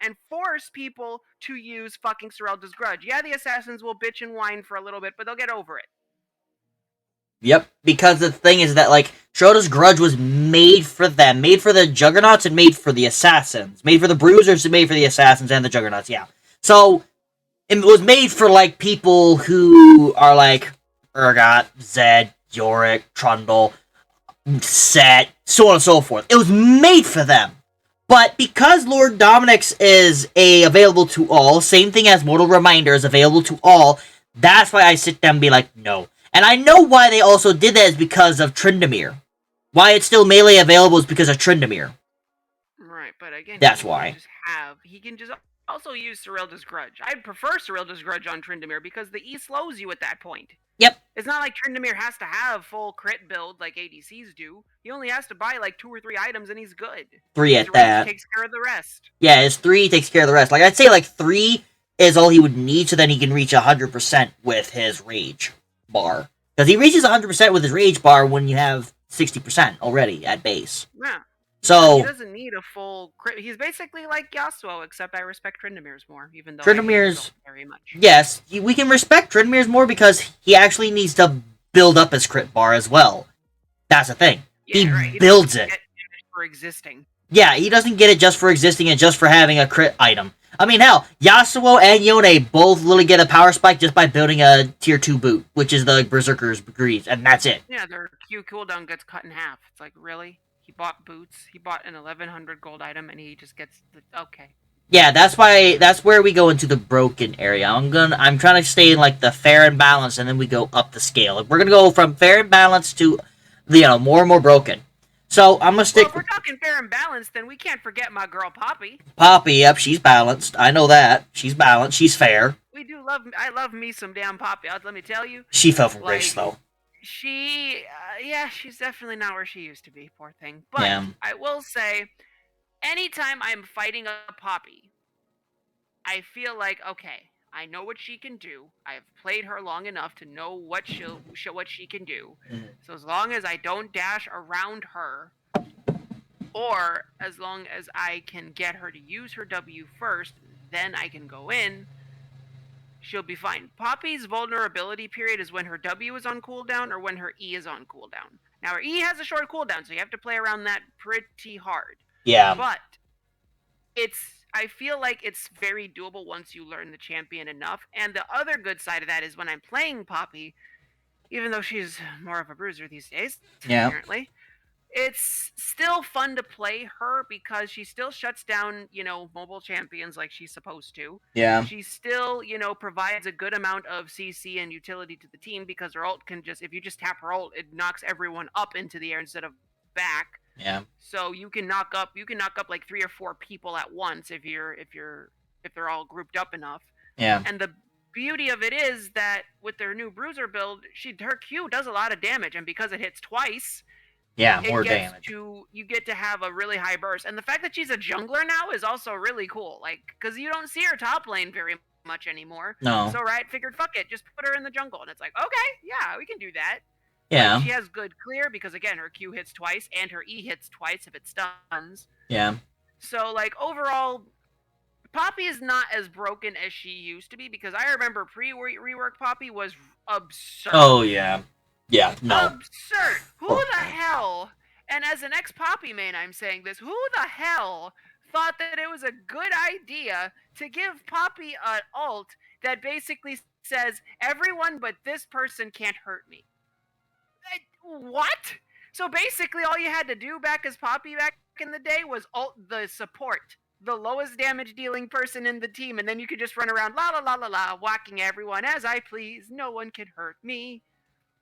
And force people to use fucking Serelda's Grudge. Yeah, the assassins will bitch and whine for a little bit, but they'll get over it. Yep, because the thing is that, like, Serelda's Grudge was made for them. Made for the Juggernauts and made for the Assassins. Made for the Bruisers and made for the Assassins and the Juggernauts, yeah. So, it was made for, like, people who are, like, Urgot, Zed, Yorick, Trundle, Set, so on and so forth. It was made for them. But because Lord Dominic's is available to all, same thing as Mortal Reminder is available to all, that's why I sit down and be like, no. And I know why they also did that is because of Tryndamere. Why it's still melee available is because of Tryndamere. Right, but again, that's why. He can just also use Serelda's Grudge. I'd prefer Serelda's Grudge on Tryndamere because the E slows you at that point. Yep. It's not like Tryndamere has to have full crit build like ADCs do. He only has to buy like 2 or 3 items and he's good. 3 at that. Takes care of the rest. Yeah, his 3 takes care of the rest. Like, I'd say like 3 is all he would need, so then he can reach 100% with his rage bar. Because he reaches 100% with his rage bar when you have 60% already at base. Yeah. So he doesn't need a full crit. He's basically like Yasuo, except I respect Tryndamere's more, even though Tryndamere's very much. Yes, we can respect Tryndamere's more because he actually needs to build up his crit bar as well. That's the thing. Yeah, he builds it for existing. Yeah, he doesn't get it just for existing and just for having a crit item. I mean, hell, Yasuo and Yone both literally get a power spike just by building a tier 2 boot, which is the Berserker's Greaves, and that's it. Yeah, their Q cooldown gets cut in half. It's like, really? He bought boots, he bought an 1100 gold item, and he just gets the... Okay. Yeah, that's where we go into the broken area. I'm trying to stay in, like, the fair and balanced, and then we go up the scale. We're gonna go from fair and balanced to, more and more broken. So, I'm gonna stick... Well, if we're talking fair and balanced, then we can't forget my girl, Poppy. Poppy, yep, she's balanced. I know that. She's balanced. She's fair. I love me some damn Poppy. Let me tell you. She fell from grace, though. She's definitely not where she used to be, poor thing. But yeah. I will say, anytime I'm fighting a Poppy, I feel like, okay, I know what she can do. I've played her long enough to know what she can do. So as long as I don't dash around her, or as long as I can get her to use her W first, then I can go in. She'll be fine. Poppy's vulnerability period is when her W is on cooldown or when her E is on cooldown. Now, her E has a short cooldown, so you have to play around that pretty hard. Yeah. But I feel like it's very doable once you learn the champion enough. And the other good side of that is when I'm playing Poppy, even though she's more of a bruiser these days, apparently, it's still fun to play her because she still shuts down, mobile champions like she's supposed to. Yeah. She still, provides a good amount of CC and utility to the team because her ult can if you just tap her ult, it knocks everyone up into the air instead of back. Yeah. So you can knock up like 3 or 4 people at once if they're all grouped up enough. Yeah. And the beauty of it is that with their new bruiser build, her Q does a lot of damage, and because it hits twice, yeah, more damage. You get to have a really high burst. And the fact that she's a jungler now is also really cool. Like, because you don't see her top lane very much anymore. No. So Riot figured, fuck it, just put her in the jungle. And it's like, okay, yeah, we can do that. Yeah. Like, she has good clear because, again, her Q hits twice and her E hits twice if it stuns. Yeah. So, like, overall, Poppy is not as broken as she used to be because I remember pre-rework Poppy was absurd. Oh, yeah. Yeah, no. Absurd. Who the hell, and as an ex-Poppy main I'm saying this, who the hell thought that it was a good idea to give Poppy an ult that basically says, everyone but this person can't hurt me? What? So basically all you had to do back as Poppy back in the day was ult the support, the lowest damage dealing person in the team, and then you could just run around la la la la la, whacking everyone as I please. No one can hurt me.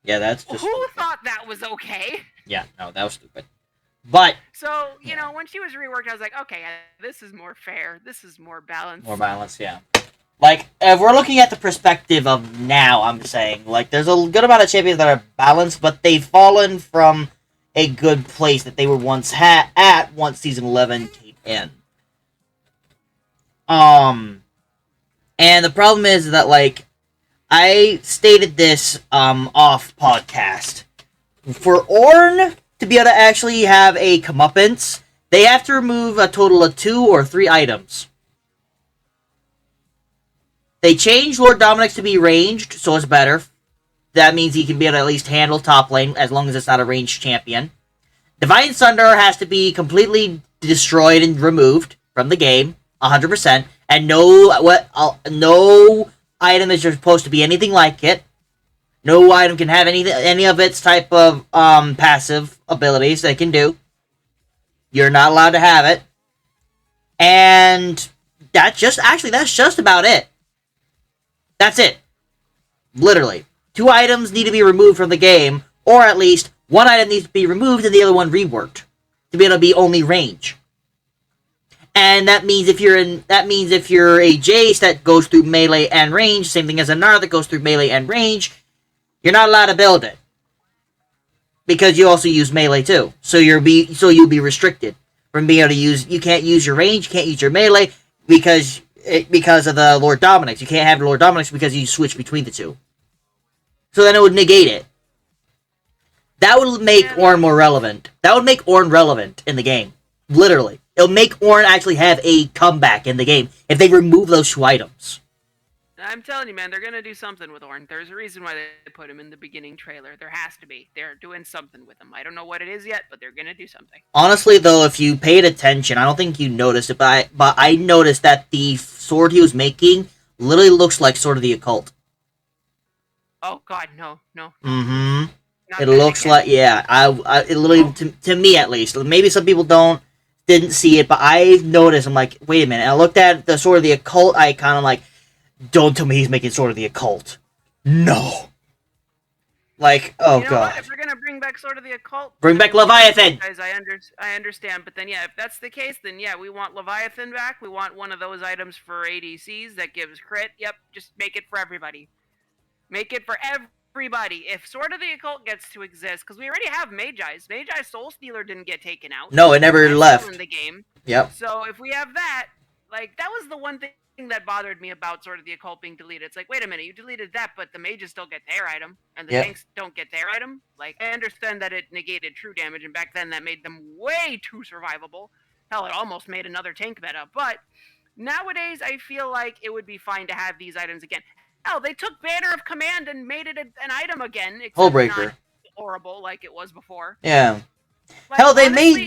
Yeah, that's just Who stupid. thought that was okay? Yeah, no, that was stupid. But so, when she was reworked, I was like, okay, this is more fair. This is more balanced. More balanced, yeah. Like, if we're looking at the perspective of now, I'm saying, like, there's a good amount of champions that are balanced, but they've fallen from a good place that they were once at once Season 11 came in. And the problem is that, like, I stated this, off podcast. For Ornn to be able to actually have a comeuppance, they have to remove a total of 2 or 3 items. They changed Lord Dominik's to be ranged, so it's better. That means he can be able to at least handle top lane, as long as it's not a ranged champion. Divine Sunder has to be completely destroyed and removed from the game, 100%, and no item is supposed to be anything like it. No item can have any of its type of passive abilities they can do. You're not allowed to have it. And that's just about it. That's it. Literally. 2 items need to be removed from the game, or at least 1 item needs to be removed and the other one reworked to be able to be only range. And that means if you're a Jace that goes through melee and range, same thing as a Gnar that goes through melee and range, you're not allowed to build it. Because you also use melee too. So you'll be restricted from being able to use. You can't use your range, you can't use your melee because of the Lord Dominik's. You can't have Lord Dominik's because you switch between the two. So then it would negate it. That would make Ornn more relevant. That would make Ornn relevant in the game. Literally. It'll make Ornn actually have a comeback in the game if they remove those 2 items. I'm telling you, man, they're going to do something with Ornn. There's a reason why they put him in the beginning trailer. There has to be. They're doing something with him. I don't know what it is yet, but they're going to do something. Honestly, though, if you paid attention, I don't think you noticed it, but I noticed that the sword he was making literally looks like Sword of the Occult. Oh, God, no. Mm-hmm. It looks like, yeah. It literally, to me at least, maybe some people didn't see it, but I noticed. I'm like, wait a minute. And I looked at the Sword of the Occult icon. I'm like, don't tell me he's making Sword of the Occult. No. Like, oh god. What? If we're gonna bring back Sword of the Occult, bring back Leviathan. Guys, I understand, but then if that's the case, then we want Leviathan back. We want one of those items for ADCs that gives crit. Yep, just make it for everybody. Make it for everybody. If Sword of the Occult gets to exist, because we already have Magi's. Magi's Soul Stealer didn't get taken out. No, it never left in the game. Yep. So if we have that, that was the one thing that bothered me about Sword of the Occult being deleted. It's like, wait a minute, you deleted that, but the mages still get their item, and the tanks don't get their item? Like, I understand that it negated true damage, and back then that made them way too survivable. Hell, it almost made another tank meta, but Nowadays, I feel like it would be fine to have these items again. Hell, they took Banner of Command and made it an item again, except not Hullbreaker. horrible like it was before. Yeah. Like Hell, they honestly, made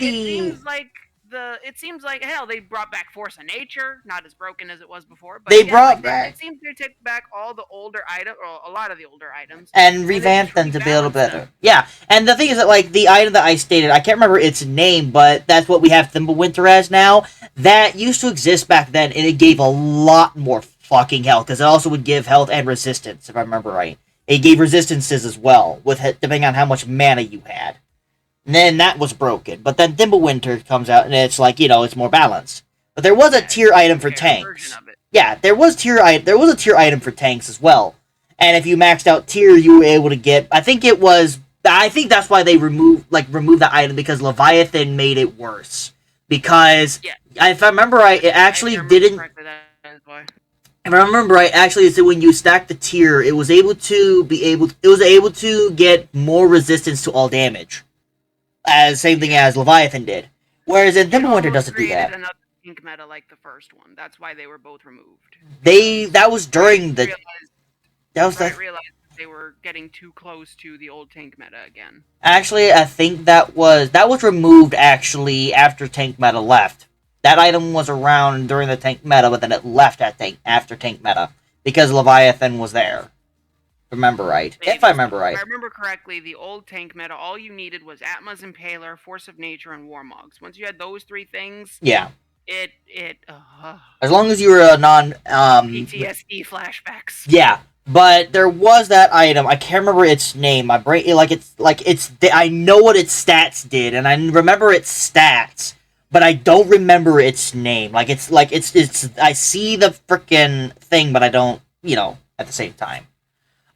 the. it seems like hell they brought back Force of Nature, not as broken as it was before, but They again, brought like back it seems they take back all the older items, or a lot of the older items, and and they just revamp them to be a little rebalance better. them. Yeah, and the thing is that like the item that I stated, I can't remember its name, but that's what we have Thimblewinter as now. That used to exist back then, and it gave a lot more fucking health because it also would give health and resistance, if I remember right. It gave resistances as well, with depending on how much mana you had. And then that was broken, but then Thimblewinter comes out, and it's like it's more balanced. But there was a tier item for tanks. Yeah, there was a tier item for tanks as well. And if you maxed out tier, you were able to get. I think that's why they removed that item because Leviathan made it worse. Because if I remember right, it actually didn't. If I remember right, actually, is that when you stack the tier, it was able to get more resistance to all damage, as same thing as Leviathan did. Whereas in Thimblewinter doesn't do that. Another pink meta like the first one. That's why they were both removed. That was during the. That was I realized they were getting too close to the old tank meta again. Actually, I think that was removed actually after tank meta left. That item was around during the tank meta, but then it left after tank meta because Leviathan was there. Remember right? Maybe if I remember right. If I remember correctly, the old tank meta, all you needed was Atma's Impaler, Force of Nature, and Warmogs. Once you had those three things, yeah. As long as you were a non PTSD flashbacks. Yeah. But there was that item. I can't remember its name. My brain, I know what its stats did, and I remember its stats, but I don't remember its name. I see the freaking thing, but I don't, at the same time.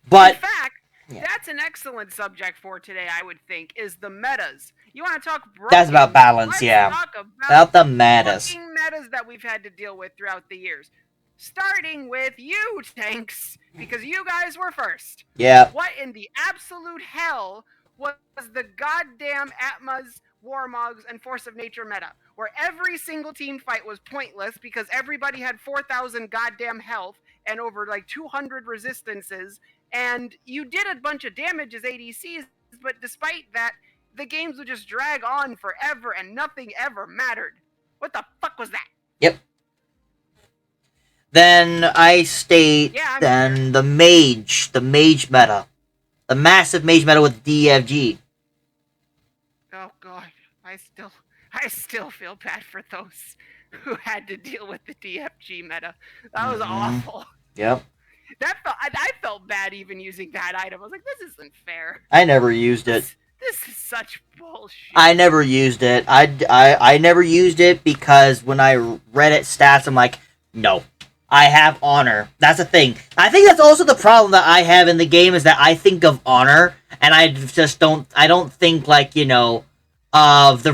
But in fact, that's an excellent subject for today. I would think is the metas. You want to talk? That's about balance, yeah. Talk about the metas. Metas that we've had to deal with throughout the years. Starting with you, tanks, because you guys were first. Yeah. What in the absolute hell was the goddamn Atmas, Warmogs, and Force of Nature meta, where every single team fight was pointless because everybody had 4,000 goddamn health and over like 200 resistances, and you did a bunch of damage as ADCs, but despite that, the games would just drag on forever and nothing ever mattered. What the fuck was that? Yep. Then I state the mage meta. The massive mage meta with DFG. Oh god, I still feel bad for those who had to deal with the DFG meta. That was awful. Yep. I felt bad even using that item. I was like, this isn't fair. I never used it. This is such bullshit. I never used it. I never used it because when I read its stats, I'm like, no. I have honor. That's the thing. I think that's also the problem that I have in the game is that I think of honor and I just don't. I don't think of the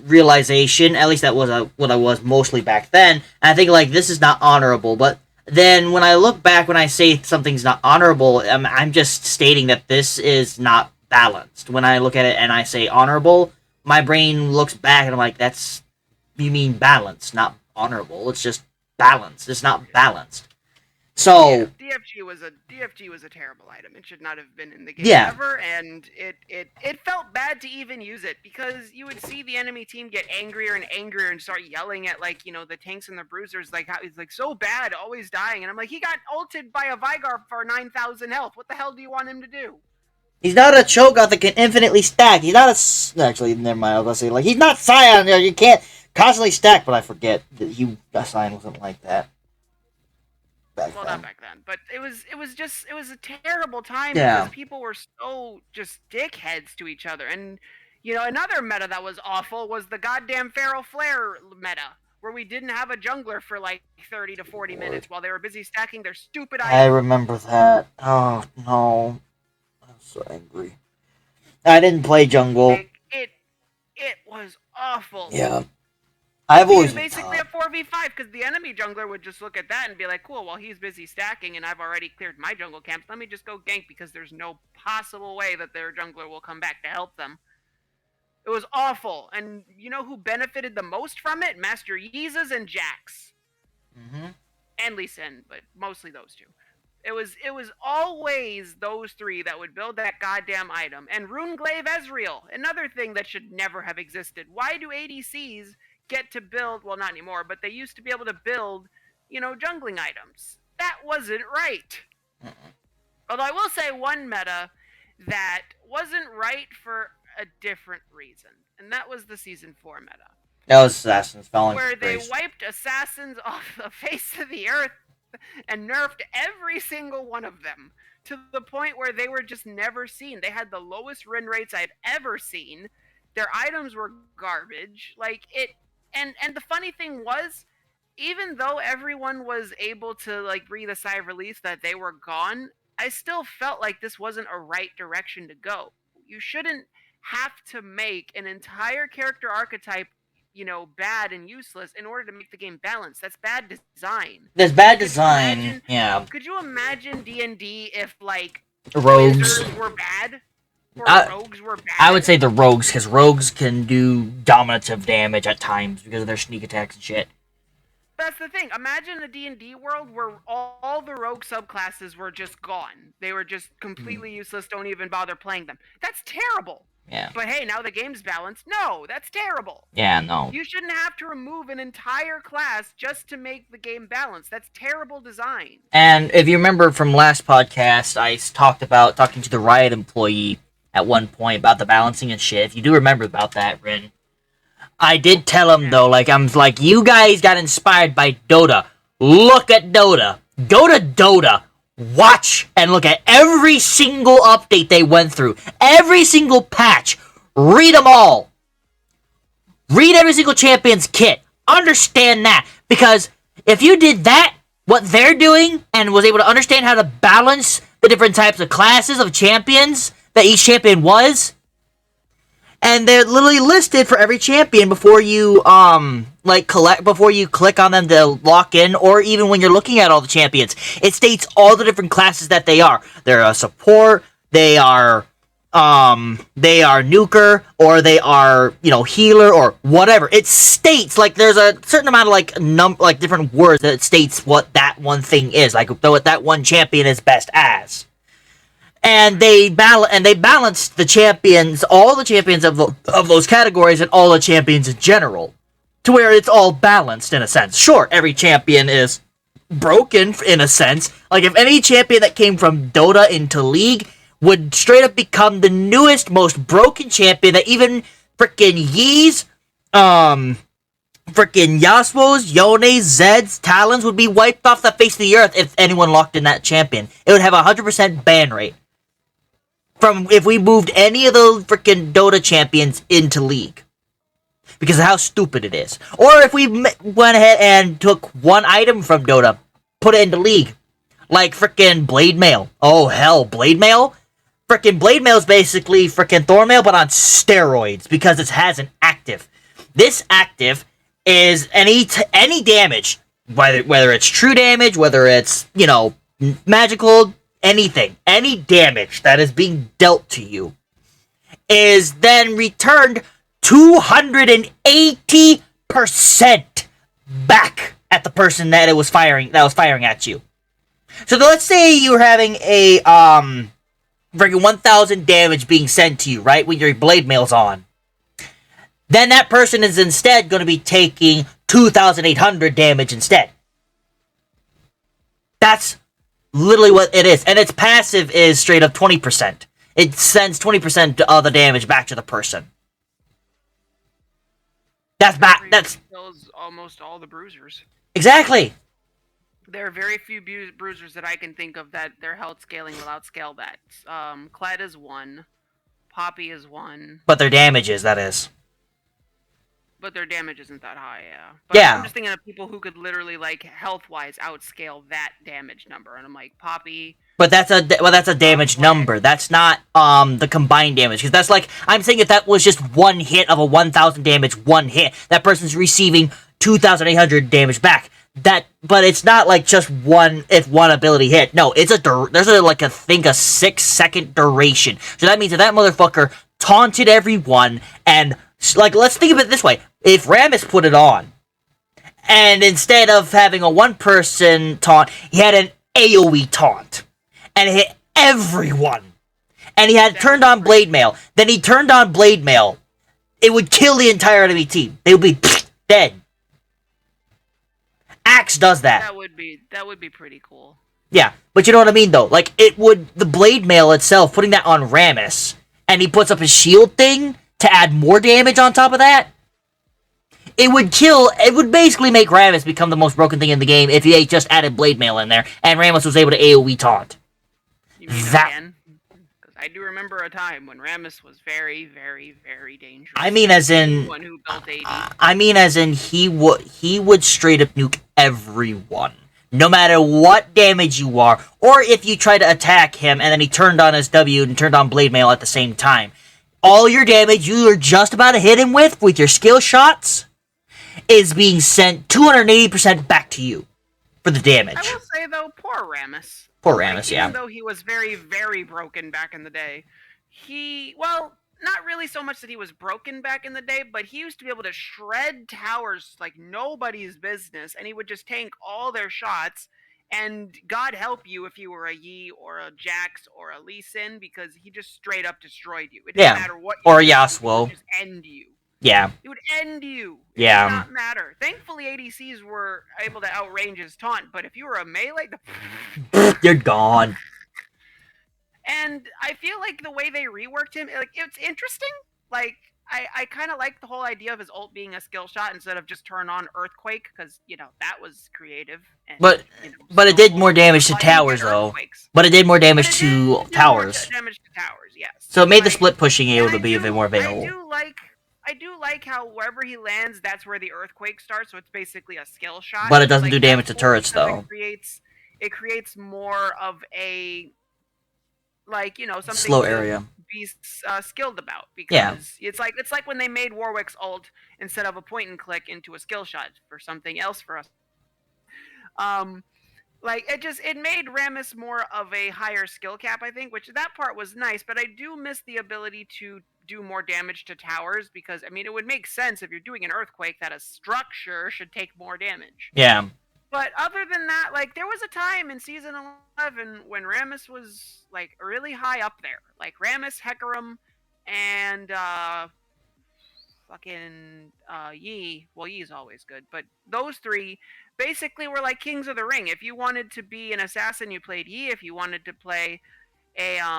realization. At least that was what I was mostly back then. And I think this is not honorable. But then when I look back, when I say something's not honorable, I'm just stating that this is not balanced. When I look at it and I say honorable, my brain looks back and I'm like, you mean balanced, not honorable. It's just balanced. It's not balanced. So DFG was a terrible item. It should not have been in the game ever, and it felt bad to even use it because you would see the enemy team get angrier and angrier and start yelling at the tanks and the bruisers how he's so bad, always dying, and I'm like, he got ulted by a Vigar for 9,000 health. What the hell do you want him to do? He's not a Cho'Gath that can infinitely stack. He's not actually, never mind. I was gonna say he's not Scion. You can't constantly stack, but I forget that Scion wasn't like that. Not back then, but it was a terrible time because people were so just dickheads to each other. And another meta that was awful was the goddamn Feral Flare meta, where we didn't have a jungler for 30 to 40 minutes while they were busy stacking their stupid items. I remember that. Oh no, I'm so angry. I didn't play jungle. It was awful. Yeah. I've always basically a 4v5 because the enemy jungler would just look at that and be like, cool, well, he's busy stacking and I've already cleared my jungle camps. Let me just go gank because there's no possible way that their jungler will come back to help them. It was awful. And you know who benefited the most from it? Master Yeezas and Jax. Mm-hmm. and Lee Sin, but mostly those two. It was always those three that would build that goddamn item. And Runeglaive Ezreal, another thing that should never have existed. Why do ADCs get to build, well, not anymore, but they used to be able to build, jungling items? That wasn't right. Mm-mm. Although I will say one meta that wasn't right for a different reason, and that was the Season 4 meta. That was Assassins Falling Where from they Grace. wiped assassins off the face of the earth and nerfed every single one of them to the point where they were just never seen. They had the lowest win rates I've ever seen. Their items were garbage. And the funny thing was, even though everyone was able to breathe a sigh of relief that they were gone, I still felt like this wasn't a right direction to go. You shouldn't have to make an entire character archetype bad and useless in order to make the game balanced. That's bad design. There's bad design. Yeah. Could you imagine D&D if Rogues. wizards were bad? Or rogues were bad? I would say the rogues, because rogues can do dominative damage at times because of their sneak attacks and shit. That's the thing. Imagine a D&D world where all the rogue subclasses were just gone. They were just completely useless, don't even bother playing them. That's terrible. Yeah. But hey, now the game's balanced. No, that's terrible. Yeah, no. You shouldn't have to remove an entire class just to make the game balanced. That's terrible design. And if you remember from last podcast, I talked about talking to the Riot employee at one point about the balancing and shit. If you do remember about that, Rin. I did tell him, though, you guys got inspired by Dota. Look at Dota. Go to Dota. Watch and look at every single update they went through. Every single patch. Read them all. Read every single champion's kit. Understand that. Because if you did that, what they're doing, and was able to understand how to balance the different types of classes of champions that each champion was, and they're literally listed for every champion before you before you click on them to lock in, or even when you're looking at all the champions. It states all the different classes that they are. They're a support, they are nuker, or they are, healer, or whatever. It states, there's a certain amount of, different words that states what that one thing is, what that one champion is best as. And they balanced the champions, all the champions of those categories, and all the champions in general, to where it's all balanced in a sense. Sure, every champion is broken in a sense. If any champion that came from Dota into League would straight up become the newest, most broken champion that even frickin' Yee's, frickin' Yasuo's, Yone's, Zed's, Talons would be wiped off the face of the earth if anyone locked in that champion. It would have a 100% ban rate. From if we moved any of those freaking Dota champions into League. Because of how stupid it is. Or if we went ahead and took one item from Dota, put it into League. Like freaking Blade Mail. Oh hell, Blade Mail? Freaking Blade Mail is basically freaking Thornmail, but on steroids. Because it has an active. This active is any damage. Whether it's true damage, whether it's, magical, anything, any damage that is being dealt to you is then returned 280% back at the person that was firing at you. So let's say you're having a freaking 1,000 damage being sent to you, right, when your blade mail's on. Then that person is instead going to be taking 2,800 damage instead. That's literally what it is. And its passive is straight up 20%. It sends 20% of the damage back to the person. That's kills almost all the bruisers. Exactly. There are very few bruisers that I can think of that their health scaling will outscale that. Kled is one. Poppy is one. But their damage is, that is. But their damage isn't that high, yeah. But yeah. I'm just thinking of people who could literally, health-wise outscale that damage number. And I'm like, Poppy... But that's a damage number. That's not, the combined damage. Because that's I'm saying if that was just one hit of a 1,000 damage, one hit, that person's receiving 2,800 damage back. But it's not just one ability hit. No, there's a 6-second duration. So that means that motherfucker taunted everyone and... let's think of it this way. If Rammus put it on, And instead of having a one-person taunt, he had an AoE taunt. And it hit everyone. And he had turned on Blade Mail. Then he turned on Blade Mail. It would kill the entire enemy team. They would be dead. Axe does that. That would be pretty cool. Yeah, but you know what I mean, though? Like, the Blade Mail itself, putting that on Rammus, and he puts up his shield thing to add more damage on top of that, it would basically make Rammus become the most broken thing in the game if he just added Blade Mail in there, and Rammus was able to AoE taunt. You mean again? Because I do remember a time when Rammus was very, very, very dangerous. I mean, as in... One who built AD. I mean, as in, he would straight up nuke everyone. No matter what damage you are, or if you try to attack him and then he turned on his W and turned on Blade Mail at the same time. All your damage you are just about to hit him with your skill shots is being sent 280% back to you for the damage. I will say, though, poor Rammus. Poor Rammus, yeah. Even though he was very, very broken back in the day, well, not really so much that he was broken back in the day, but he used to be able to shred towers like nobody's business, and he would just tank all their shots, and God help you if you were a Yi or a Jax or a Lee Sin, because he just straight up destroyed you. It didn't matter what you or a did, Yasuo. He would just end you. Yeah. It would end you. It Yeah. did not matter. Thankfully, ADCs were able to outrange his taunt, but if you were a melee, you're gone. And I feel like the way they reworked him, like, it's interesting. Like, I kind of like the whole idea of his ult being a skill shot instead of just turn on Earthquake, because, that was creative. And, but it did more damage to towers, though. But it did more damage to towers. Damage to towers, yes. So it made the split pushing able to be a bit more available. I do like how wherever he lands, that's where the Earthquake starts, so it's basically a skill shot. But it doesn't do damage to turrets, though. It creates more of a... something slow area. Be skilled about, because it's like when they made Warwick's ult instead of a point and click into a skill shot for something else for us. It made Rammus more of a higher skill cap, I think, which that part was nice, but I do miss the ability to do more damage to towers, because it would make sense if you're doing an earthquake that a structure should take more damage. Yeah. But other than that, there was a time in Season 11 when Rammus was, really high up there. Rammus, Hecarim, and, Yi. Well, Yi's always good, but those three basically were like kings of the ring. If you wanted to be an assassin, you played Yi. If you wanted to play a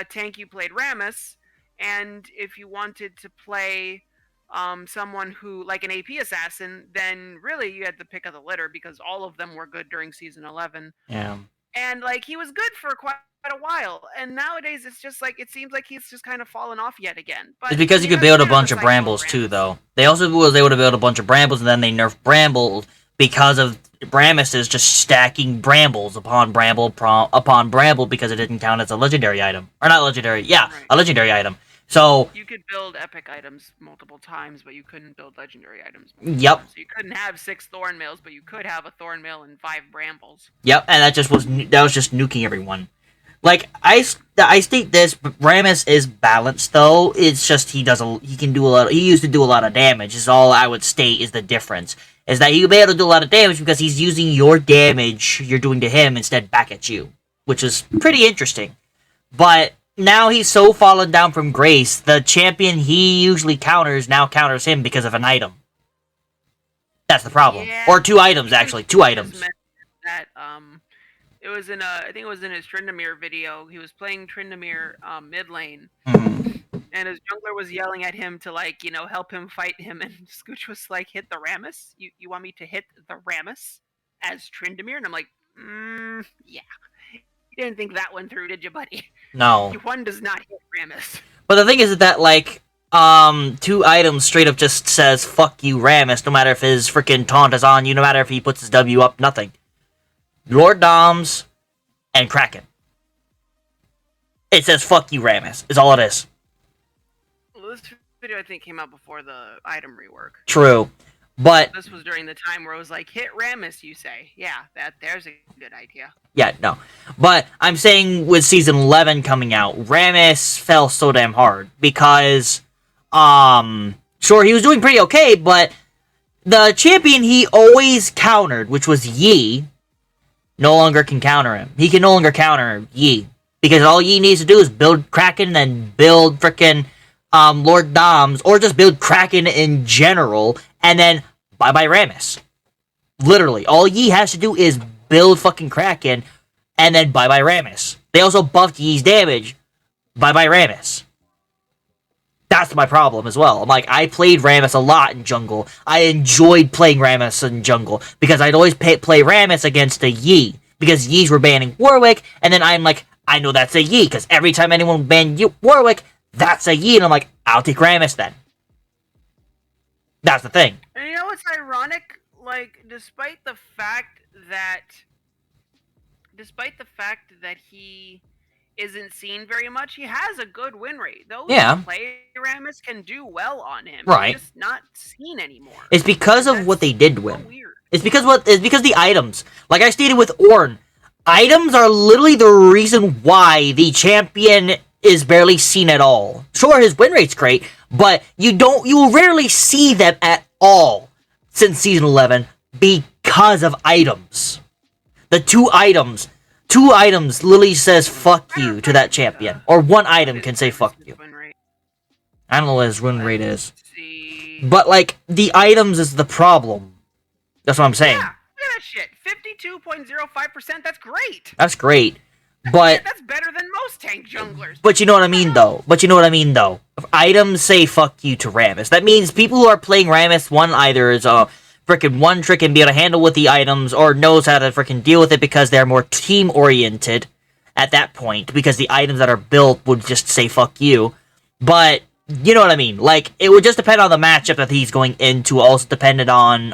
tank, you played Rammus. And if you wanted to play... someone who, like an AP assassin, then really you had the pick of the litter, because all of them were good during Season 11. Yeah. And, he was good for quite a while. And nowadays, it's just, it seems like he's just kind of fallen off yet again. But it's because you could build a bunch of brambles, too, though. They also was able to build a bunch of brambles, and then they nerfed brambles because of Rammus is just stacking brambles upon bramble upon bramble, because it didn't count as a legendary item. Or not legendary, yeah, right. A legendary item. So you could build epic items multiple times, but you couldn't build legendary items. Yep. Times. So you couldn't have 6 thorn mails, but you could have a thorn mail and 5 brambles. Yep, and that was just nuking everyone. I state this, but Rammus is balanced though. It's just he used to do a lot of damage. Is all I would state is the difference. Is that he'll be able to do a lot of damage because he's using your damage you're doing to him instead back at you, which is pretty interesting. But now he's so fallen down from grace, the champion he usually counters now counters him because of an item. That's the problem. Yeah, or 2 items, actually. 2 items. That, it was in I think it was in his Tryndamere video. He was playing Tryndamere mid lane. Mm-hmm. And his jungler was yelling at him to, help him fight him. And Scooch was like, hit the Rammus? You want me to hit the Rammus as Tryndamere? And I'm like, yeah. You didn't think that one through, did you, buddy? No. One does not hit Rammus. But the thing is that, 2 items straight up just says, fuck you, Rammus, no matter if his freaking taunt is on you, no matter if he puts his W up, nothing. Lord Doms and Kraken. It says, fuck you, Rammus, is all it is. Well, this video, I think, came out before the item rework. True. But this was during the time where it was like, hit Rammus, you say. Yeah, there's a good idea. Yeah, no. But I'm saying with Season 11 coming out, Rammus fell so damn hard. Because, sure, he was doing pretty okay, but the champion he always countered, which was Yi, no longer can counter him. He can no longer counter Yi. Because all Yi needs to do is build Kraken, then build frickin' Lord Doms, or just build Kraken in general, and then bye-bye Rammus. Literally, all Yi has to do is build fucking Kraken, and then bye-bye Rammus. They also buffed Yi's damage. Bye-bye Rammus. That's my problem as well. I'm like, I played Rammus a lot in jungle. I enjoyed playing Rammus in jungle, because I'd always play Rammus against a Yi, because Yis were banning Warwick, and then I'm like, I know that's a Yi, because every time anyone banned Warwick, that's a Yi, and I'm like, I'll take Rammus then. That's the thing. And you know what's ironic? Like, despite the fact that he isn't seen very much, he has a good win rate. Those who play Rammus can do well on him. Right. He's just not seen anymore. It's because of what they did to him. So weird. It's because the items. Like I stated with Ornn, items are literally the reason why the champion is barely seen at all. Sure, his win rate's great, but you rarely see them at all since Season 11 because of items. The two items literally says fuck you to that champion. Or one item can say fuck you. I don't know what his win rate is. But, like, the items is the problem. That's what I'm saying. Yeah, look at that shit. 52.05%, that's great. That's great. But that's better than most tank junglers. But you know what I mean, though. If items say fuck you to Rammus, that means people who are playing Rammus, one either is frickin' one trick and be able to handle with the items, or knows how to frickin' deal with it because they're more team-oriented at that point, because the items that are built would just say fuck you. But, you know what I mean? Like, it would just depend on the matchup that he's going into, also depended on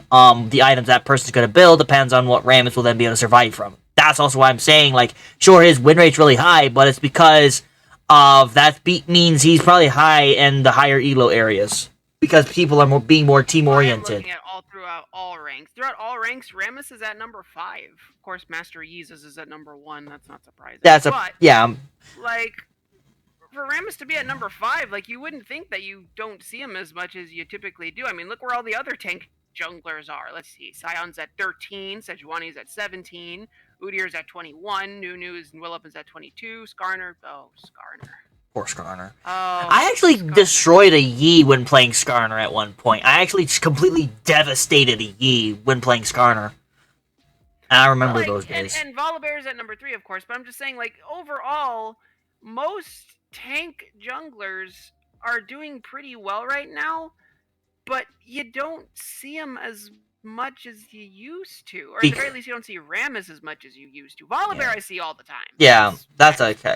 the items that person's going to build, depends on what Rammus will then be able to survive from. That's also why I'm saying, like, sure, his win rate's really high, but it's because of that means he's probably high in the higher elo areas. Because people are being more team-oriented. I'm looking at throughout all ranks. Throughout all ranks, Rammus is at number 5. Of course, Master Yeezus is at number 1. That's not surprising. Yeah. Like, for Rammus to be at number 5, like, you wouldn't think that you don't see him as much as you typically do. I mean, look where all the other tank junglers are. Let's see. Sion's at 13. Sejuani's at 17. Udyr's at 21. Nunu's and Willup's at 22. Skarner. Oh, Skarner. Poor Skarner. Oh, I actually destroyed a Yi when playing Skarner at one point. I actually completely devastated a Yi when playing Skarner. And I remember those days. And Volibear's at number 3, of course, but I'm just saying, like, overall, most tank junglers are doing pretty well right now, but you don't see them as much as you used to. Or at the very least, you don't see Rammus as much as you used to. Volibear I see all the time. Yeah, that's okay.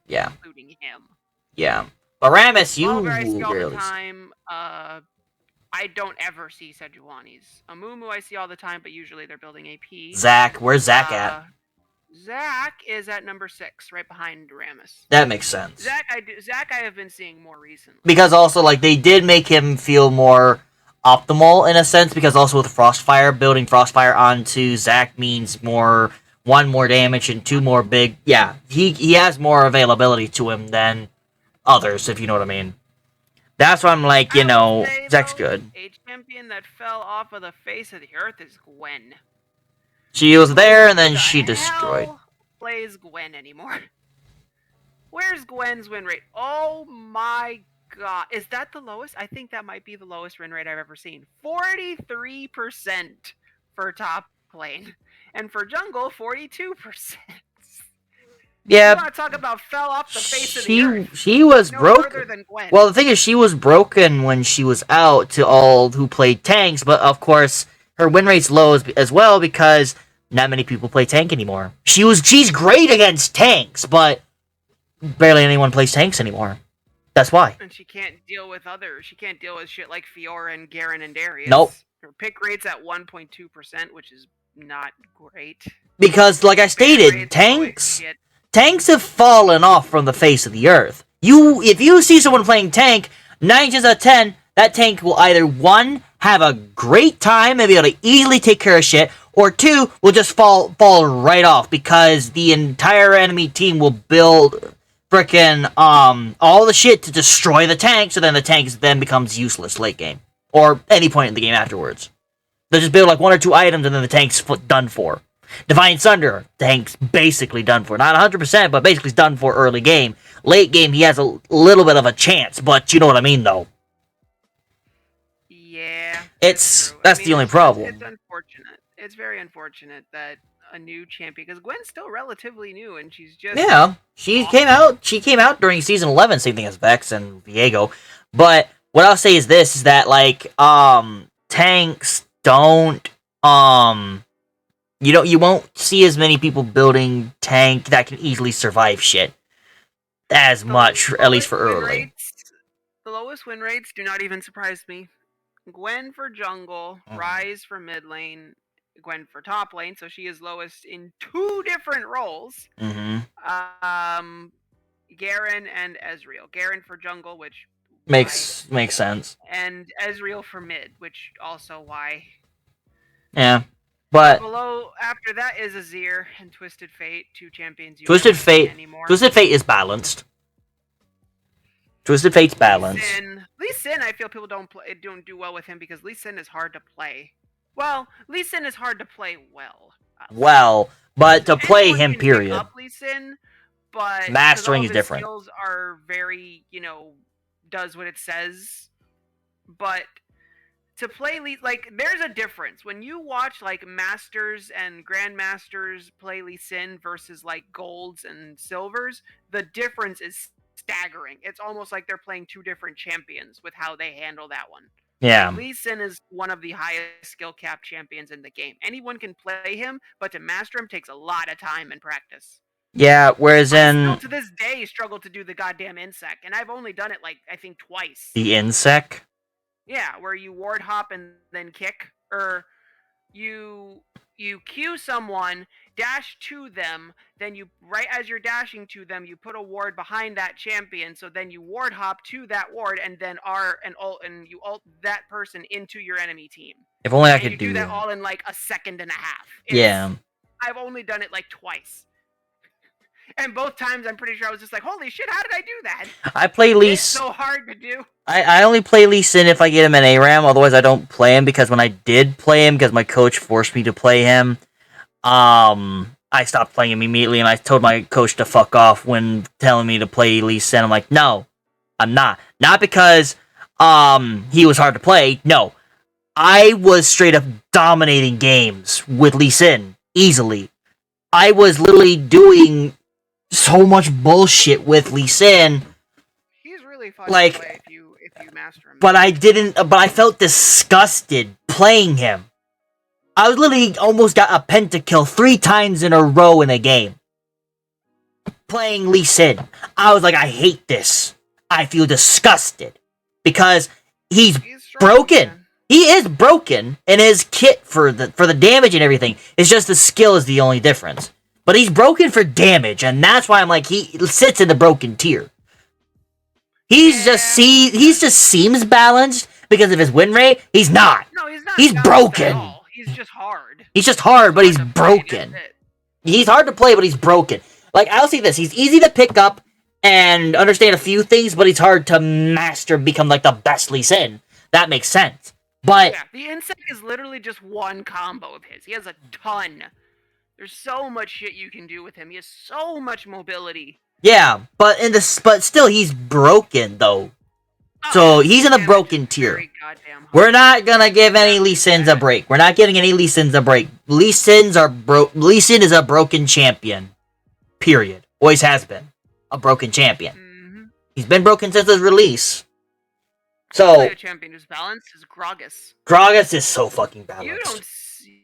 Yeah. Including him. Yeah. But Rammus, you Volibear I see all rarely the time. I don't ever see Sejuani's. Amumu I see all the time, but usually they're building AP. Zac, where's Zac at? Zac is at number 6, right behind Rammus. That makes sense. Zac I have been seeing more recently. Because also, like, they did make him feel more optimal in a sense, because also with Frostfire, building Frostfire onto Zac means more damage and 2 more big. Yeah, he has more availability to him than others, if you know what I mean. That's why I'm like, you know, Zac's good. A champion that fell off of the face of the earth is Gwen. She was there and then she destroyed. Who plays Gwen anymore? Where's Gwen's win rate? Oh my god. Is that the lowest? I think that might be the lowest win rate I've ever seen. 43% for top lane. And for jungle, 42%. Yeah. You want to talk about fell off the face of the earth. She was broken. Well, the thing is, she was broken when she was out to all who played tanks, but of course, her win rate's low as well because not many people play tank anymore. She's great against tanks, but barely anyone plays tanks anymore. That's why. And she can't deal with others. She can't deal with shit like Fiora and Garen and Darius. Nope. Her pick rate's at 1.2%, which is not great. Because, like I stated, tanks have fallen off from the face of the earth. If you see someone playing tank, 9 times out of 10, that tank will either 1, have a great time and be able to easily take care of shit, or 2, will just fall right off because the entire enemy team will build frickin' all the shit to destroy the tank, so then the tank then becomes useless late game. Or any point in the game afterwards. They'll just build like 1 or 2 items and then the tank's done for. Divine Thunder, tank's basically done for. Not 100%, but basically done for early game. Late game, he has a little bit of a chance, but you know what I mean, though. Yeah, That's the only problem. It's unfortunate. It's very unfortunate that a new champion, because Gwen's still relatively new, and she's just she came out. She came out during season 11, same thing as Vex and Viego. But what I'll say is this: is that like tanks don't you won't see as many people building tank that can easily survive shit as much, at least for early. The lowest win rates do not even surprise me. Gwen for jungle, Ryze for mid lane, Gwen for top lane, so she is lowest in 2 different roles. Mm-hmm. Garen and Ezreal. Garen for jungle, which makes sense, and Ezreal for mid, which also why. Yeah, but below after that is Azir and Twisted Fate, 2 champions. Twisted Fate is balanced. Twisted Fate's balanced. Lee Sin, I feel people don't do well with him because Lee Sin is hard to play. Well, Lee Sin is hard to play well. But to play him, period. Up Lee Sin, but mastering is different. Skills are very, does what it says. But to play Lee, like, there's a difference when you watch like masters and grandmasters play Lee Sin versus like golds and silvers. The difference is staggering. It's almost like they're playing 2 different champions with how they handle that one. Yeah. Lee Sin is one of the highest skill cap champions in the game. Anyone can play him, but to master him takes a lot of time and practice. Yeah, whereas I still to this day struggle to do the goddamn insect, and I've only done it like I think twice. The insect? Yeah, where you ward hop and then kick, or you Q someone, dash to them, then you, right as you're dashing to them, you put a ward behind that champion, so then you ward hop to that ward, and then you ult that person into your enemy team. If only I could do that all in like a second and a half. Yeah. I've only done it like twice. And both times, I'm pretty sure I was just like, holy shit, how did I do that? I play Lee Sin. It's so hard to do. I only play Lee Sin if I get him in ARAM, otherwise I don't play him, because when I did play him, because my coach forced me to play him, I stopped playing him immediately, and I told my coach to fuck off when telling me to play Lee Sin. I'm like, no, I'm not. Not because, he was hard to play, no. I was straight up dominating games with Lee Sin, easily. I was literally doing so much bullshit with Lee Sin. He's really fun to play if you master him. But I felt disgusted playing him. I was literally almost got a pentakill 3 times in a row in a game. Playing Lee Sin. I was like, I hate this. I feel disgusted. Because he's broken. Man. He is broken, and his kit for the damage and everything. It's just the skill is the only difference. But he's broken for damage, and that's why I'm like, he sits in the broken tier. He just seems balanced because of his win rate. He's not. No, he's not. He's broken. He's just hard. He's just hard, but he's broken. He's hard to play, but he's broken. Like, I'll say this: he's easy to pick up and understand a few things, but he's hard to master, become like the best Lee Sin. That makes sense. But yeah, the insect is literally just one combo of his. He has a ton. There's so much shit you can do with him. He has so much mobility. Yeah, but still he's broken though. So he's in the broken tier. We're not gonna give any Lee Sins a break. We're not giving any Lee Sins a break. Lee Sin is a broken champion. Period. Always has been a broken champion. Mm-hmm. He's been broken since his release. So a champion who's balanced is Gragas. Gragas is so fucking balanced.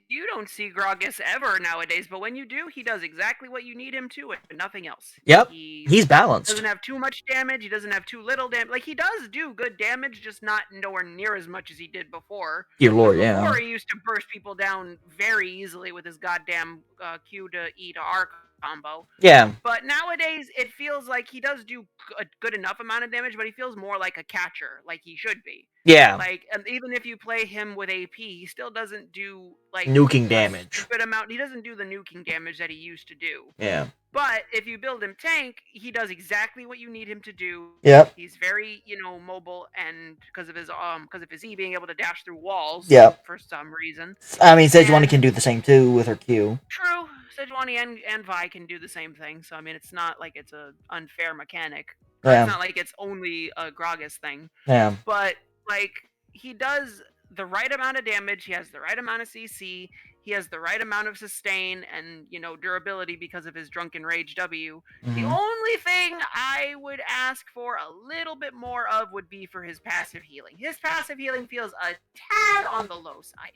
You don't see Gragas ever nowadays, but when you do, he does exactly what you need him to, and nothing else. Yep, he's balanced. Doesn't have too much damage. He doesn't have too little damage. Like, he does do good damage, just not nowhere near as much as he did before. Dear Lord, yeah. Before, he used to burst people down very easily with his goddamn Q to E to R combo. Yeah. But nowadays, it feels like he does do a good enough amount of damage, but he feels more like a catcher, like he should be. Yeah. Like, and even if you play him with AP, he still doesn't do like nuking damage. Stupid amount. He doesn't do the nuking damage that he used to do. Yeah. But if you build him tank, he does exactly what you need him to do. Yep. He's very, mobile, and because of his E being able to dash through walls. Yep. For some reason. I mean, Sejuani And- can do the same too with her Q. True, Sejuani and Vi can do the same thing. So I mean, it's not like it's a unfair mechanic. Yeah. It's not like it's only a Gragas thing. Yeah. But like he does the right amount of damage. He has the right amount of CC. He has the right amount of sustain and durability because of his Drunken Rage W. Mhm. The only thing I would ask for a little bit more of would be for his passive healing. His passive healing feels a tad on the low side.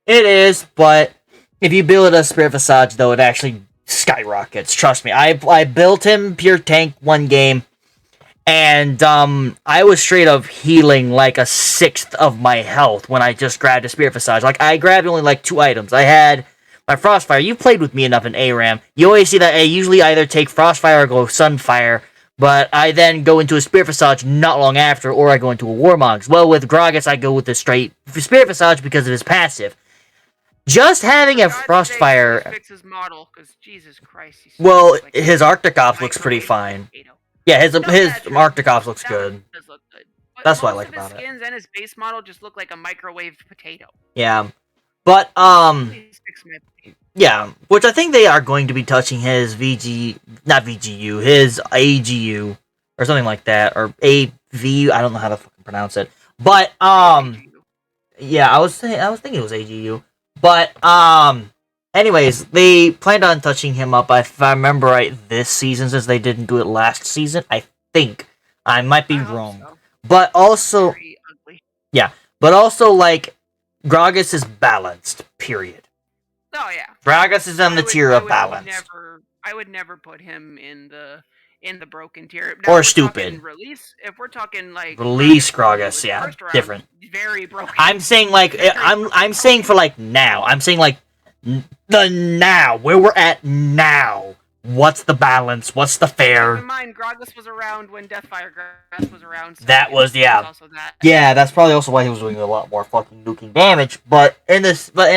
It is, but if you build a Spirit Visage, though, it actually skyrockets. Trust me. I built him pure tank one game, and I was straight up healing like a sixth of my health when I just grabbed a Spirit Visage. Like, I grabbed only like 2 items. I had my Frostfire. You played with me enough in ARAM. You always see that I usually either take Frostfire or go Sunfire, but I then go into a Spirit Visage not long after, or I go into a Warmogs. Well, with Gragas, I go with the straight Spirit Visage because of his passive. Just having a Frostfire. Fix his model, because Jesus Christ. Well, his Arctic Ops looks pretty fine. Yeah, his Arctic Ops looks good. Does look good. But that's what I like about it. Most of his skins and his base model just look like a microwaved potato. Yeah, but yeah, which I think they are going to be touching his not VGU, his AGU or something like that, or AV. I don't know how to fucking pronounce it, but yeah, I was thinking it was AGU. But, anyways, they planned on touching him up, if I remember right, this season, since they didn't do it last season. I think. I might be wrong. So. But also... Yeah. But also, like, Gragas is balanced, period. Oh, yeah. Gragas is on the tier of balanced. I would never put him in the broken tier. Now, or stupid. Release, if we're talking like release Gragas, yeah, round, different. Very broken. I'm saying like I'm saying for like now. I'm saying like the now where we're at now. What's the balance? What's the fair? Keep in mind, Gragas was around when Deathfire Grass was around. So that was yeah. That's probably also why he was doing a lot more fucking nuking damage. But in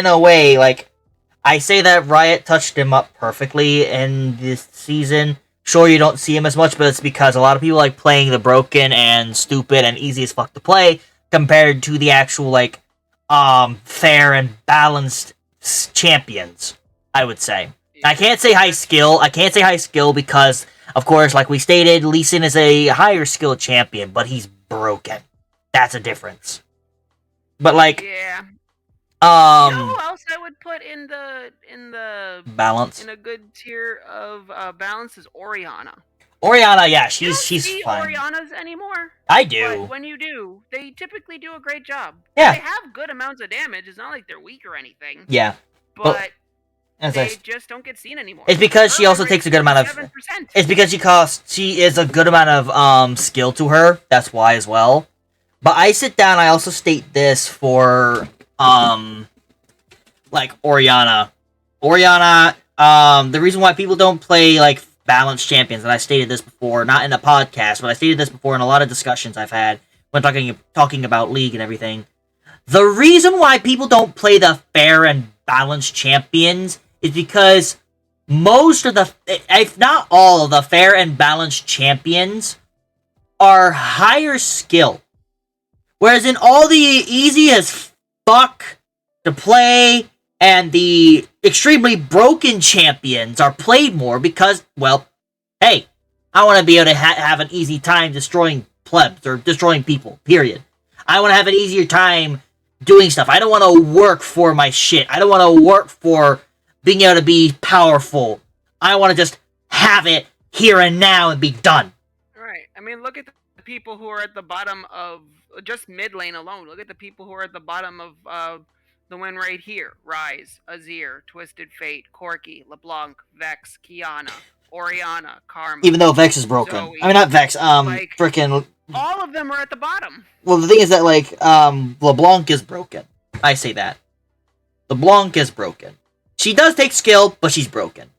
a way, like I say that Riot touched him up perfectly in this season. Sure, you don't see him as much, but it's because a lot of people like playing the broken and stupid and easy as fuck to play compared to the actual, like, fair and balanced champions, I would say. I can't say high skill. Because, of course, like we stated, Lee Sin is a higher skill champion, but he's broken. That's a difference. But, like... Yeah. You know who else I would put in the balance in a good tier of balance is Orianna. Orianna, yeah, she's see fine. Oriannas anymore. I do. But when you do, they typically do a great job. Yeah, they have good amounts of damage. It's not like they're weak or anything. Yeah, but they just don't get seen anymore. It's because she also takes a good amount of. 7%. It's because she is a good amount of skill to her. That's why as well. But I sit down. I also state this for like Orianna. The reason why people don't play like balanced champions, and I stated this before, not in a podcast, but I stated this before in a lot of discussions I've had when talking about League and everything. The reason why people don't play the fair and balanced champions is because most of the, if not all of the fair and balanced champions are higher skill. Whereas in all the easy as fuck to play and the extremely broken champions are played more because, well, hey, I want to be able to have an easy time destroying plebs or destroying people, period. I want to have an easier time doing stuff. I don't want to work for my shit. I don't want to work for being able to be powerful. I want to just have it here and now and be done. Right. I mean, look at the people who are at the bottom of just mid lane alone. Look at the people who are at the bottom of the win right here. Rise, Azir, Twisted Fate, Corki, LeBlanc, Vex, Kiana, Orianna, Karma. Even though Vex is broken. Zoe, I mean, not Vex, frickin'... All of them are at the bottom. Well, the thing is that, like, LeBlanc is broken. I say that. LeBlanc is broken. She does take skill, but she's broken.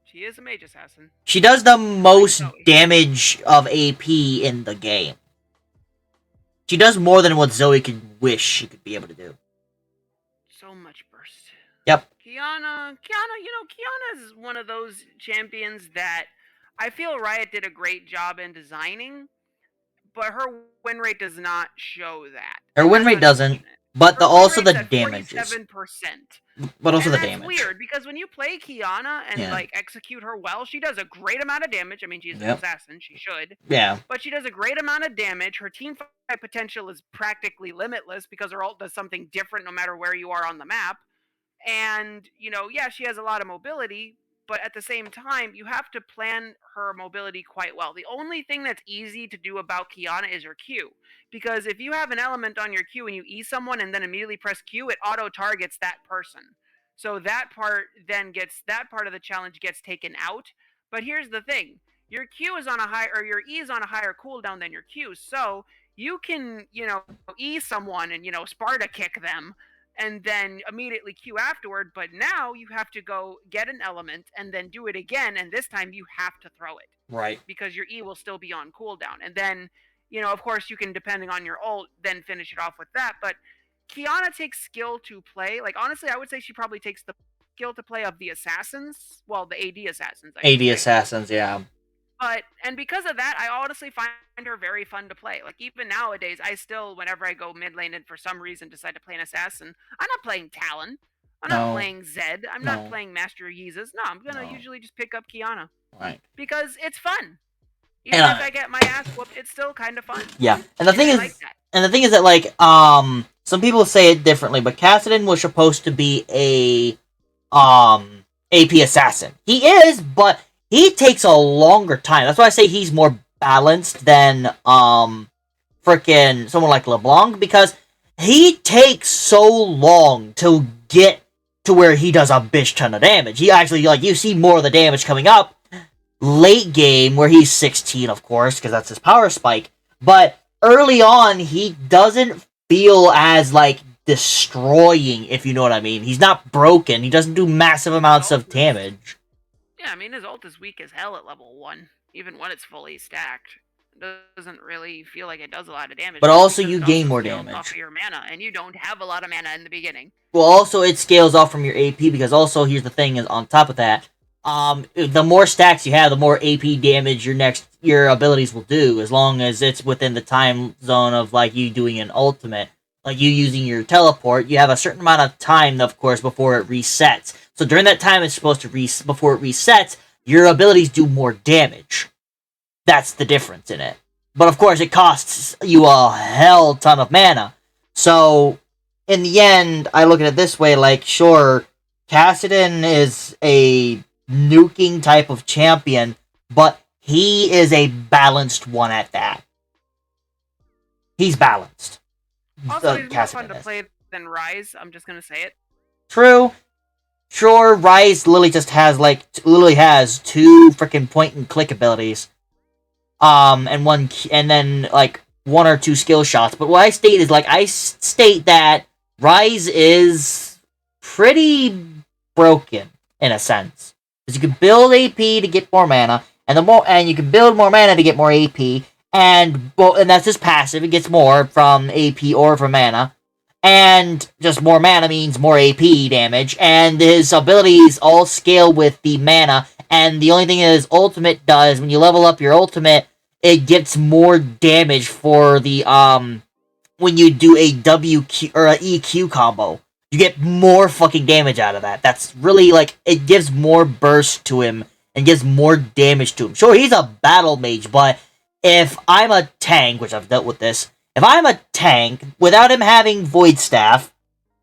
She is a mage assassin. She does the most damage of AP in the game. She does more than what Zoe could wish she could be able to do. So much burst. Yep. Kiana is one of those champions that I feel Riot did a great job in designing, but her win rate does not show that. Her And win that's rate doesn't, unfortunate. but Her win also the rate's at damages. 47%. But also And the that's damage. weird because when you play Kiana and Yeah. like execute her well, she does a great amount of damage. I mean, she's an assassin, she should. Yeah. But she does a great amount of damage. Her team fight potential is practically limitless because her ult does something different no matter where you are on the map. And, yeah, she has a lot of mobility, but at the same time, you have to plan her mobility quite well. The only thing that's easy to do about Kiana is her Q. Because if you have an element on your Q and you E someone and then immediately press Q, it auto targets that person. So that part of the challenge gets taken out. But here's the thing. Your Q is on a high or your E is on a higher cooldown than your Q. So you can, E someone and, Sparta kick them and then immediately queue afterward. But now you have to go get an element and then do it again. And this time you have to throw it. Right. Because your E will still be on cooldown. And then, of course, you can, depending on your ult, then finish it off with that. But Kiana takes skill to play. Like, honestly, I would say she probably takes the skill to play of the assassins. Well, the AD assassins. AD assassins, yeah. And because of that, I honestly find her very fun to play. Like, even nowadays, I still, whenever I go mid lane and for some reason decide to play an assassin, I'm not playing Talon. I'm not playing Zed. I'm not playing Master Yeezus. No, I'm going to usually just pick up Kiana. Right. Because it's fun. Even if I get my ass whooped, it's still kind of fun. Yeah. And the thing is that, like, some people say it differently, but Kassadin was supposed to be a, AP assassin. He is, but he takes a longer time. That's why I say he's more balanced than, frickin' someone like LeBlanc, because he takes so long to get to where he does a bitch ton of damage. He actually, like, you see more of the damage coming up late game, where he's 16, of course, because that's his power spike, but early on, he doesn't feel as, like, destroying, if you know what I mean. He's not broken. He doesn't do massive amounts of damage. Yeah, I mean, his ult is weak as hell at level 1, even when it's fully stacked. It doesn't really feel like it does a lot of damage. But also, you gain more damage. Off of your mana, and you don't have a lot of mana in the beginning. Well, also, it scales off from your AP, because also, here's the thing, is on top of that, the more stacks you have, the more AP damage your abilities will do, as long as it's within the time zone of, like, you doing an ultimate. Like, you using your teleport, you have a certain amount of time, of course, before it resets. So during that time it's supposed to before it resets, your abilities do more damage. That's the difference in it. But of course, it costs you a hell ton of mana. So, in the end, I look at it this way, like, sure, Kassadin is a nuking type of champion, but he is a balanced one at that. He's balanced. Also, he's more fun to play than Ryze, I'm just gonna say it. True. Sure, Ryze literally has two freaking point and click abilities. And then, like, one or two skill shots. But what I state that Ryze is pretty broken, in a sense. Because you can build AP to get more mana, and you can build more mana to get more AP, and that's his passive. It gets more from AP or from mana. And just more mana means more AP damage. And his abilities all scale with the mana. And the only thing that his ultimate does, when you level up your ultimate, it gets more damage for the, when you do a WQ, or a EQ combo. You get more fucking damage out of that. That's really, like, it gives more burst to him, and gives more damage to him. Sure, he's a battle mage, but if I'm a tank, which I've dealt with this, if I'm a tank, without him having Void Staff,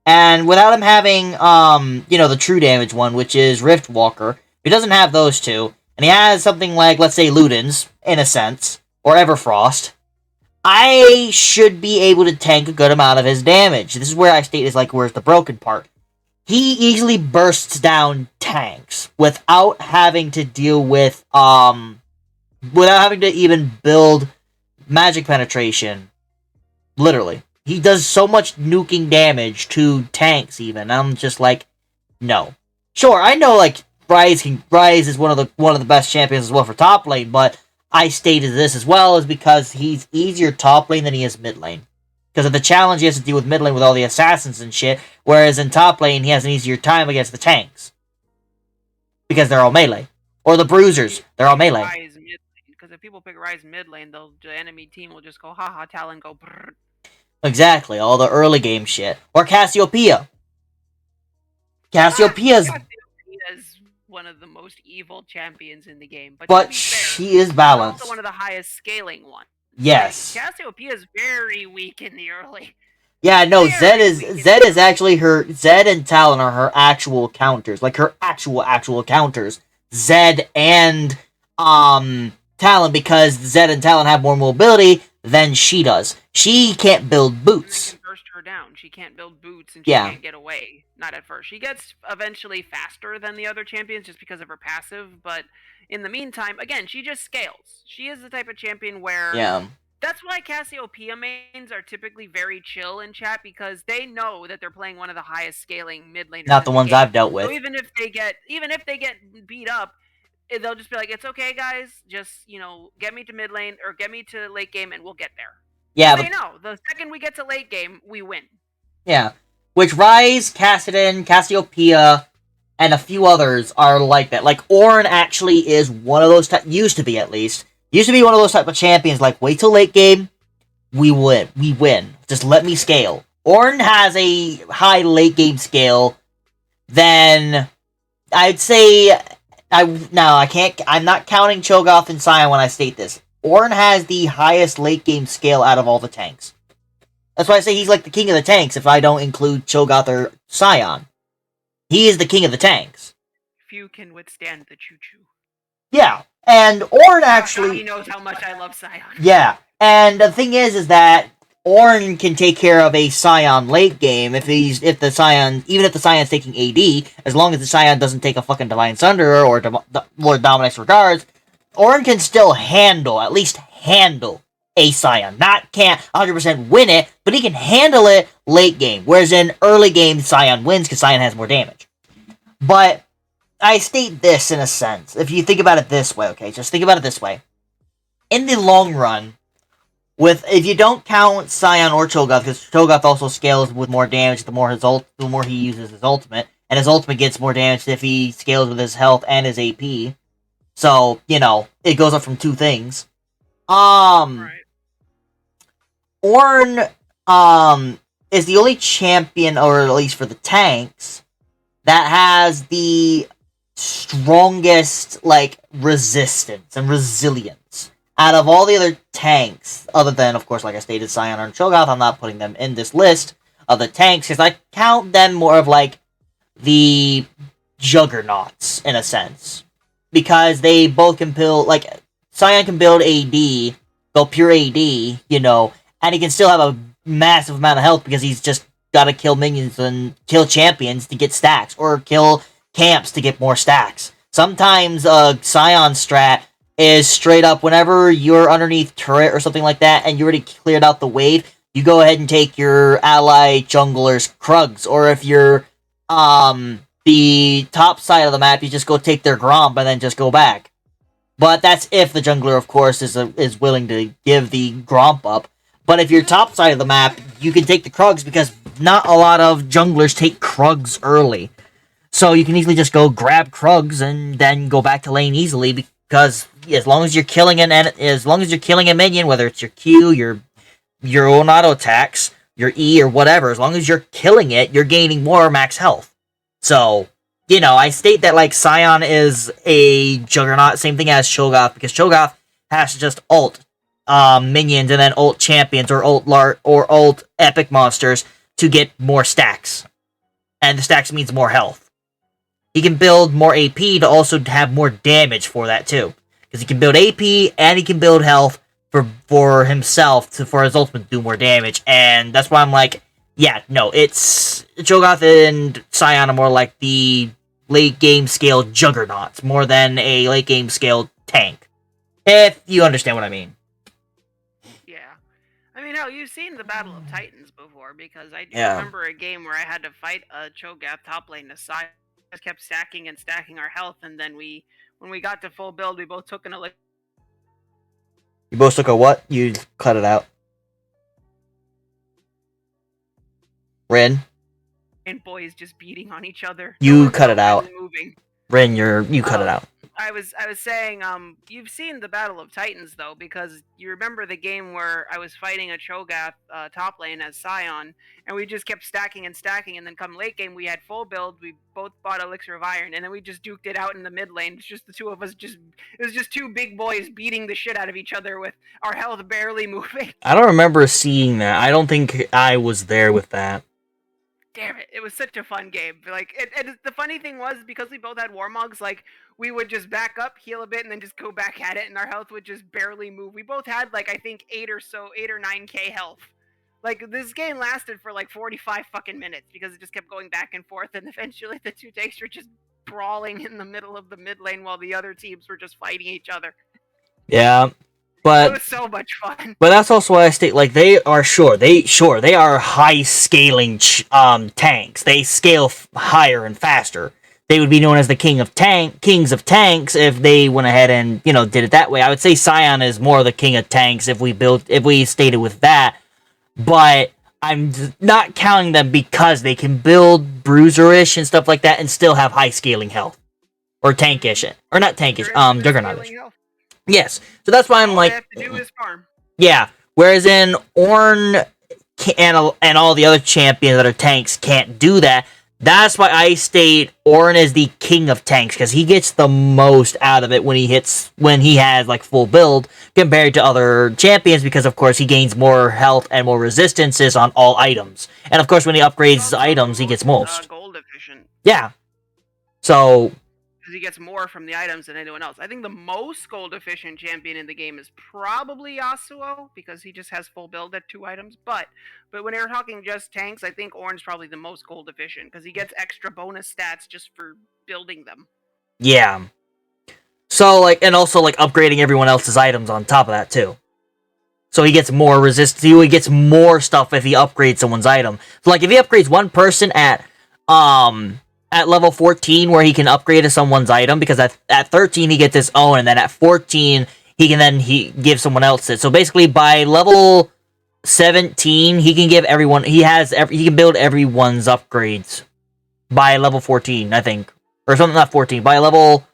and without him having, the true damage one, which is Rift Walker, he doesn't have those two, and he has something like, let's say, Ludens, in a sense, or Everfrost, I should be able to tank a good amount of his damage. This is where I state where's the broken part. He easily bursts down tanks, without having to deal with, without having to even build magic penetration. Literally. He does so much nuking damage to tanks, even. I'm just like, no. Sure, I know, like, Ryze is one of the best champions as well for top lane, but I stated this as well is because he's easier top lane than he is mid lane. Because of the challenge he has to deal with mid lane with all the assassins and shit, whereas in top lane he has an easier time against the tanks. Because they're all melee. Or the bruisers, they're all melee. Because if people pick Ryze mid lane, the enemy team will just go, haha, Talon, go brrr. Exactly, all the early game shit. Or Cassiopeia. Cassiopeia's one of the most evil champions in the game. But she is balanced. Also one of the highest scaling ones. Yes. Like, Cassiopeia is very weak in the early. Yeah, no, Zed is actually her. Zed and Talon are her actual counters, like her actual counters. Zed and Talon, because Zed and Talon have more mobility than she does. She can't build boots. Can burst her down. She can't build boots, and she can't get away. Not at first. She gets eventually faster than the other champions just because of her passive, but in the meantime, again, she just scales. She is the type of champion where that's why Cassiopeia mains are typically very chill in chat, because they know that they're playing one of the highest scaling mid laners. Not the ones I've dealt with. So even if they get beat up, they'll just be like, "It's okay, guys. Just get me to mid lane or get me to late game, and we'll get there." Yeah, they know the second we get to late game, we win. Yeah, which Ryze, Kassadin, Cassiopeia, and a few others are like that. Like Ornn actually is one of those. Used to be at least. Used to be one of those type of champions, like, wait till late game, we win. Just let me scale. Ornn has a high late game scale, then I'd say, I'm not counting Cho'Gath and Sion when I state this. Ornn has the highest late game scale out of all the tanks. That's why I say he's like the king of the tanks if I don't include Cho'Gath or Sion. He is the king of the tanks. Few can withstand the choo-choo. Yeah. And Ornn actually... He knows how much I love Sion. Yeah. And the thing is that Ornn can take care of a Sion late game even if the Sion's taking AD, as long as the Sion doesn't take a fucking Divine Sunderer or Lord Dominik's Regards, Ornn can still at least handle a Sion. Can't 100% win it, but he can handle it late game. Whereas in early game, Sion wins because Sion has more damage. But I state this in a sense. If you think about it this way, okay? Just think about it this way. In the long run, if you don't count Sion or Cho'Gath, because Cho'Gath also scales with more damage the more he uses his ultimate, and his ultimate gets more damage if he scales with his health and his AP. So, it goes up from two things. Right. Ornn, is the only champion, or at least for the tanks, that has the strongest, resistance and resilience. Out of all the other tanks, other than, of course, like I stated, Sion and Cho'Gath, I'm not putting them in this list of the tanks, because I count them more of, the juggernauts, in a sense. Because they both can build, Sion can build AD, go pure AD, and he can still have a massive amount of health because he's just gotta kill minions and kill champions to get stacks, or kill camps to get more stacks. Sometimes Sion strat is straight up whenever you're underneath turret or something like that and you already cleared out the wave, you go ahead and take your ally jungler's Krugs, or if you're the top side of the map, you just go take their Gromp and then just go back. But that's if the jungler, of course, is willing to give the Gromp up. But if you're top side of the map, you can take the Krugs, because not a lot of junglers take Krugs early. So you can easily just go grab Krugs and then go back to lane easily, because as long as you're killing a minion, whether it's your Q, your own auto attacks, your E or whatever, as long as you're killing it, you're gaining more max health. So, I state that Sion is a juggernaut, same thing as Cho'Gath, because Cho'Gath has to just ult minions and then ult champions or ult epic monsters to get more stacks. And the stacks means more health. He can build more AP to also have more damage for that too. Because he can build AP and he can build health for himself for his ultimate to do more damage. And that's why I'm it's Cho'Gath and Sion are more like the late game scale juggernauts more than a late game scale tank. If you understand what I mean. Yeah. I mean, you've seen the Battle of Titans before, because I do remember a game where I had to fight a Cho'Gath top lane to Sion. Just kept stacking and stacking our health, and then when we got to full build, we both took an elixir. You both took a what? You cut it out. Rin, and boys just beating on each other. you cut it out. Moving. Rin, you cut it out. I was saying, you've seen the Battle of Titans though, because you remember the game where I was fighting a Cho'Gath top lane as Scion, and we just kept stacking and stacking, and then come late game we had full build, we both bought Elixir of Iron, and then we just duked it out in the mid lane. It's just the two of us, it was just two big boys beating the shit out of each other with our health barely moving. I don't remember seeing that. I don't think I was there with that. Damn it, it was such a fun game. Like, the funny thing was, because we both had Warmogs, like, we would just back up, heal a bit, and then just go back at it, and our health would just barely move. We both had, like, I think 8 or 9k health. Like, this game lasted for, like, 45 fucking minutes, because it just kept going back and forth, and eventually the two tanks were just brawling in the middle of the mid lane while the other teams were just fighting each other. Yeah. But it was so much fun. But that's also why I state, like, they are high scaling tanks. They scale higher and faster. They would be known as the kings of tanks if they went ahead and, did it that way. I would say Scion is more the king of tanks if we stated with that. But I'm not counting them because they can build bruiserish and stuff like that and still have high scaling health. Or tankish. Or not tankish, juggernautish. Yes, so that's why I'm all like, they have to do is farm. Yeah. Whereas in Ornn and all the other champions that are tanks can't do that. That's why I state Ornn is the king of tanks, because he gets the most out of it when he has like full build compared to other champions, because of course he gains more health and more resistances on all items, and of course when he upgrades his items he gets most. Gold efficient. Yeah. So. Because he gets more from the items than anyone else. I think the most gold efficient champion in the game is probably Yasuo, because he just has full build at 2 items. But when you're talking just tanks, I think Ornn's probably the most gold efficient, because he gets extra bonus stats just for building them. Yeah. So, and also, upgrading everyone else's items on top of that, too. So he gets more resistance, he gets more stuff if he upgrades someone's item. So, if he upgrades one person at level 14, where he can upgrade to someone's item, because at 13 he gets his own, and then at 14 he give someone else it. So basically by level 17 he can give everyone, he can build everyone's upgrades by level 14, I think, or something. Not 14, by level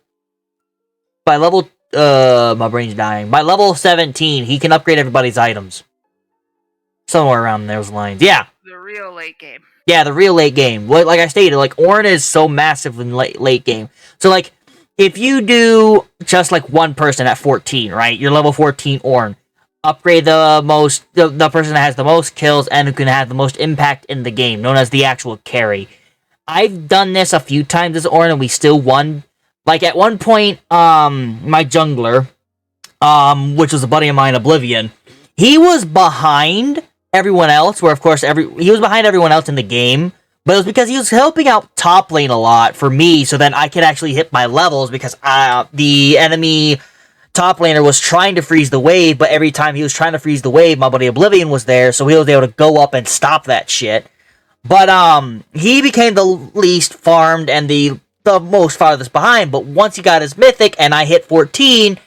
my brain's dying. By level 17 he can upgrade everybody's items, somewhere around those lines. Yeah, the real late game. Yeah, the real late game. Like I stated, Ornn is so massive in late game. So, if you do just, one person at 14, right? You're level 14 Ornn. Upgrade the person that has the most kills and who can have the most impact in the game, known as the actual carry. I've done this a few times as Ornn, and we still won. At one point, my jungler, which was a buddy of mine, Oblivion, he was behind everyone else, where of course he was behind everyone else in the game, but it was because he was helping out top lane a lot for me, so then I could actually hit my levels, because the enemy top laner was trying to freeze the wave, but every time he was trying to freeze the wave, my buddy Oblivion was there, so he was able to go up and stop that shit. But he became the least farmed and the most farthest behind, but once he got his mythic and I hit 14,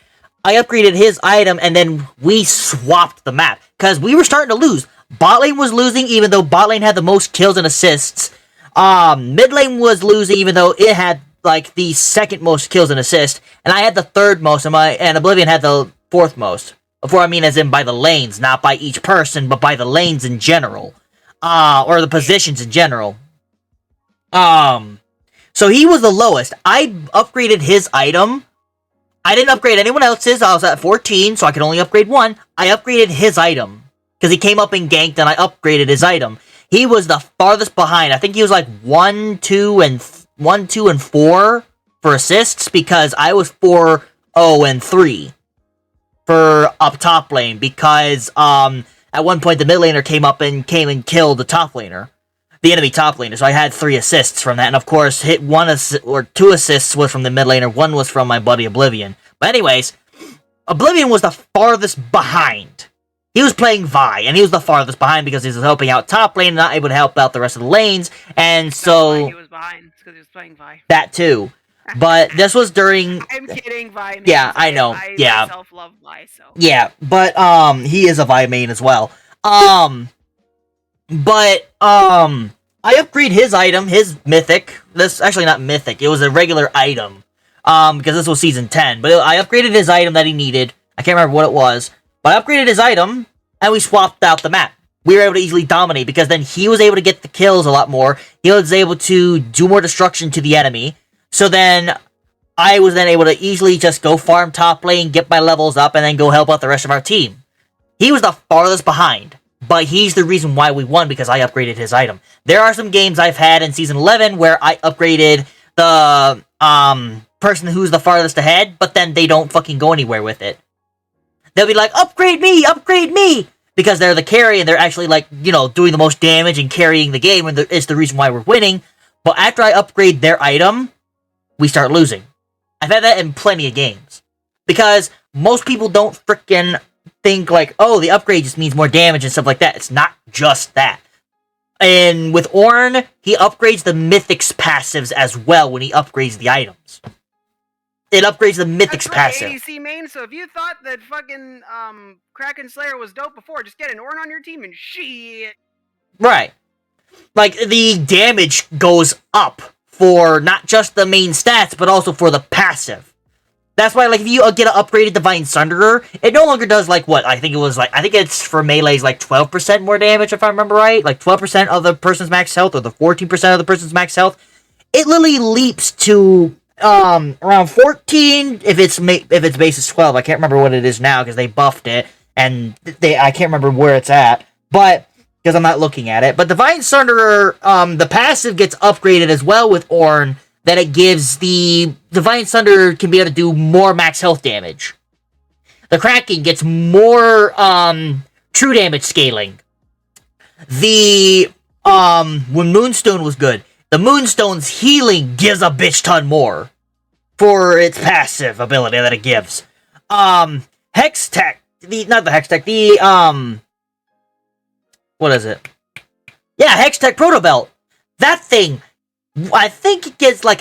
I upgraded his item, and then we swapped the map, because we were starting to lose. Bot lane was losing, even though bot lane had the most kills and assists. Mid lane was losing, even though it had, the second most kills and assists. And I had the third most, and Oblivion had the fourth most. As in by the lanes, not by each person, but by the lanes in general. Or the positions in general. So he was the lowest. I upgraded his item. I didn't upgrade anyone else's. I was at 14, so I could only upgrade one. I upgraded his item, because he came up and ganked, and I upgraded his item. He was the farthest behind. I think he was 1, 2, and 4 for assists, because I was 4, 0, and 3 for up top lane, because at one point the mid laner came and killed the top laner, the enemy top laner. So I had 3 assists from that, and of course hit 2 assists was from the mid laner, 1 was from my buddy Oblivion. But anyways, Oblivion was the farthest behind. He was playing Vi, and he was the farthest behind because he was helping out top lane and not able to help out the rest of the lanes, and so... That's why he was behind, because he was playing Vi. That too. But this was during... I'm kidding, Vi main. Yeah, I know, I yeah. myself love Vi, so... Yeah, but, he is a Vi main as well. But, I upgrade his item, his mythic. This actually not mythic. It was a regular item. Because this was season 10. But I upgraded his item that he needed. I can't remember what it was. But I upgraded his item, and we swapped out the map. We were able to easily dominate, because then he was able to get the kills a lot more. He was able to do more destruction to the enemy. So then, I was then able to easily just go farm top lane, get my levels up, and then go help out the rest of our team. He was the farthest behind. But he's the reason why we won, because I upgraded his item. There are some games I've had in Season 11 where I upgraded the person who's the farthest ahead, but then they don't fucking go anywhere with it. They'll be like, upgrade me! Because they're the carry, and they're actually, like, you know, doing the most damage and carrying the game, and it's the reason why we're winning. But after I upgrade their item, we start losing. I've had that in plenty of games. Because most people don't frickin' think like, oh, the upgrade just means more damage and stuff like that. It's not just that. And with Ornn, he upgrades the Mythic's passives as well when he upgrades the items. It upgrades the Mythic's passive. ADC main, so if you thought that fucking Kraken Slayer was dope before, just get an Ornn on your team and shit. Right. Like, the damage goes up for not just the main stats, but also for the passive. That's why, like, if you get an upgraded Divine Sunderer, it no longer does, like, what? I think it's for melee's, like, 12% more damage, if I remember right. Like, 12% of the person's max health, or the 14% of the person's max health. It literally leaps to, around 14, if its base is 12. I can't remember what it is now, because they buffed it, and I can't remember where it's at. But, because I'm not looking at it. But Divine Sunderer, the passive gets upgraded as well with Ornn, that it gives the Divine Sunderer can be able to do more max health damage. The Kraken gets more true damage scaling. The when Moonstone was good, the Moonstone's healing gives a bitch ton more for its passive ability that it gives. Hex Tech, not the Hex Tech, the what is it? Yeah, Hex Tech Proto Belt. That thing, I think it gets like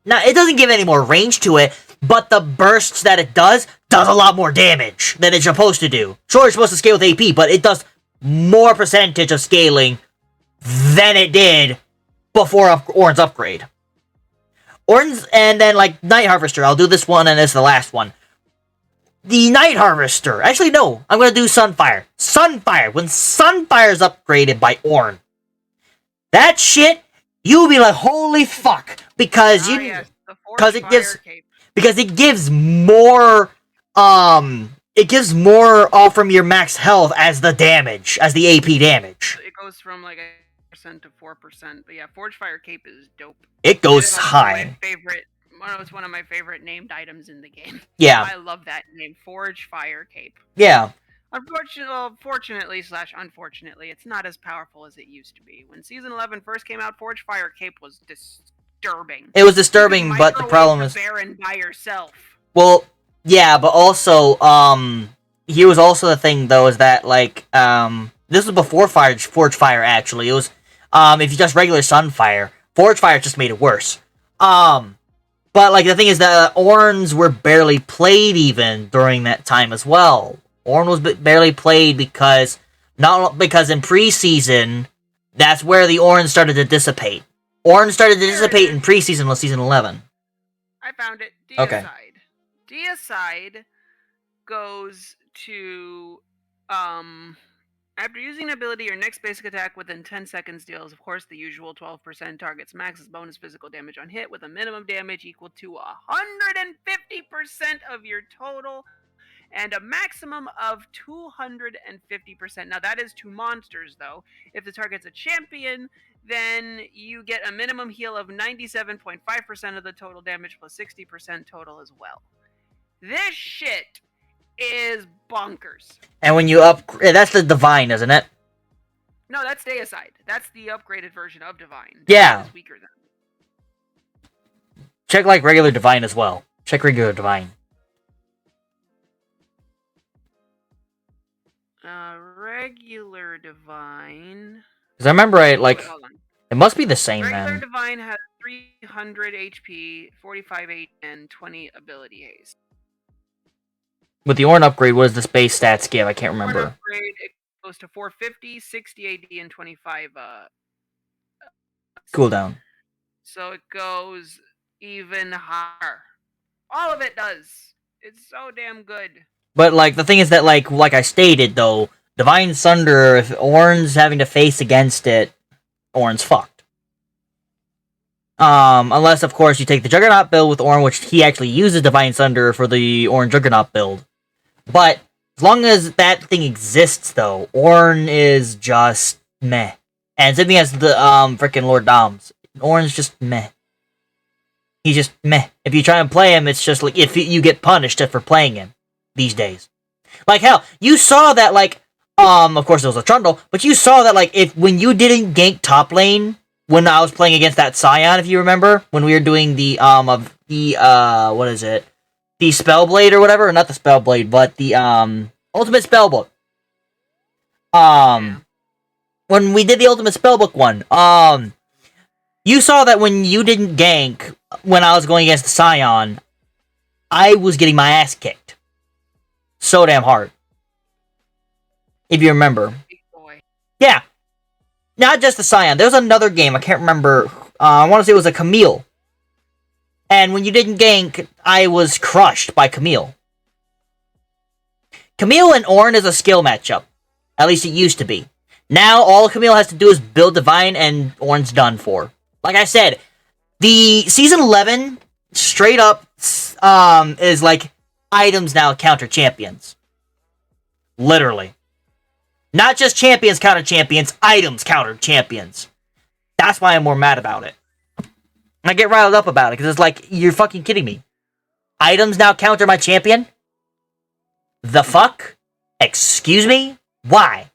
now it doesn't give any more range to it, but the bursts that it does a lot more damage than it's supposed to do. Sure, it's supposed to scale with AP, but it does more percentage of scaling than it did before Ornn's upgrade. Ornn's, and then like Night Harvester, I'll do this one and this is the last one. The Night Harvester, actually no, I'm gonna do Sunfire. Sunfire, when Sunfire's upgraded by Ornn, that shit, you'll be like, holy fuck, because it gives more from your max health as the damage, as the AP damage. It goes from like 1% to 4%, but yeah, Forge Fire Cape is dope. It goes high. It's one of my favorite named items in the game. Yeah. I love that name, Forge Fire Cape. Yeah. Unfortunately, it's not as powerful as it used to be. When Season 11 first came out, Forge Fire Cape was disturbing. It was disturbing, but the problem is Baron by yourself. Well, yeah, but also, here was also the thing though, is that like, this was before Forge Fire actually. It was, if you just regular Sunfire, Forge Fire just made it worse. But like the thing is that Ornns were barely played even during that time as well. Ornn was barely played because in preseason, that's where the Ornn started to dissipate. Ornn started to dissipate in preseason with Season 11. I found it. Deicide. Okay. Deicide goes to, after using an ability, your next basic attack within 10 seconds deals, of course, the usual 12% targets max's bonus physical damage on hit with a minimum damage equal to 150% of your total and a maximum of 250%. Now, that is to monsters, though. If the target's a champion, then you get a minimum heal of 97.5% of the total damage plus 60% total as well. This shit is bonkers. And when you that's the Divine, isn't it? No, that's Deicide. That's the upgraded version of Divine. Yeah. It's weaker than. Check like regular Divine as well. Check regular Divine. Regular Divine. Because I remember it must be the same regular then. Divine has 300 HP, 45 8, and 20 ability haste. With the Ornn upgrade, what does this base stats give? I can't remember. Ornn upgrade, it goes to 450, 60 AD, and 25 Cooldown. So it goes even higher. All of it does. It's so damn good. But like the thing is that like I stated though, Divine Sunder, if Ornn's having to face against it, Ornn's fucked. Unless of course you take the Juggernaut build with Ornn, which he actually uses Divine Sunder for the Ornn Juggernaut build. But as long as that thing exists though, Ornn is just meh. And same thing as the freaking Lord Doms. Ornn's just meh. He's just meh. If you try and play him, it's just like if you get punished for playing him these days. Like hell, you saw that like of course it was a trundle, but you saw that like if when you didn't gank top lane when I was playing against that Scion, if you remember, when we were doing the of the what is it? The Spellblade or whatever, or not the Spellblade, but the Ultimate Spellbook. When we did the Ultimate Spellbook one, you saw that when you didn't gank when I was going against the Scion, I was getting my ass kicked. So damn hard. If you remember. Big boy. Yeah. Not just the Scion. There was another game, I can't remember. I want to say it was a Camille. And when you didn't gank, I was crushed by Camille. Camille and Ornn is a skill matchup. At least it used to be. Now, all Camille has to do is build Divine, and Ornn's done for. Like I said, the Season 11, straight up, is like, items now counter champions. Literally. Not just champions counter champions, items counter champions. That's why I'm more mad about it. I get riled up about it, because it's like, you're fucking kidding me. Items now counter my champion? The fuck? Excuse me? Why?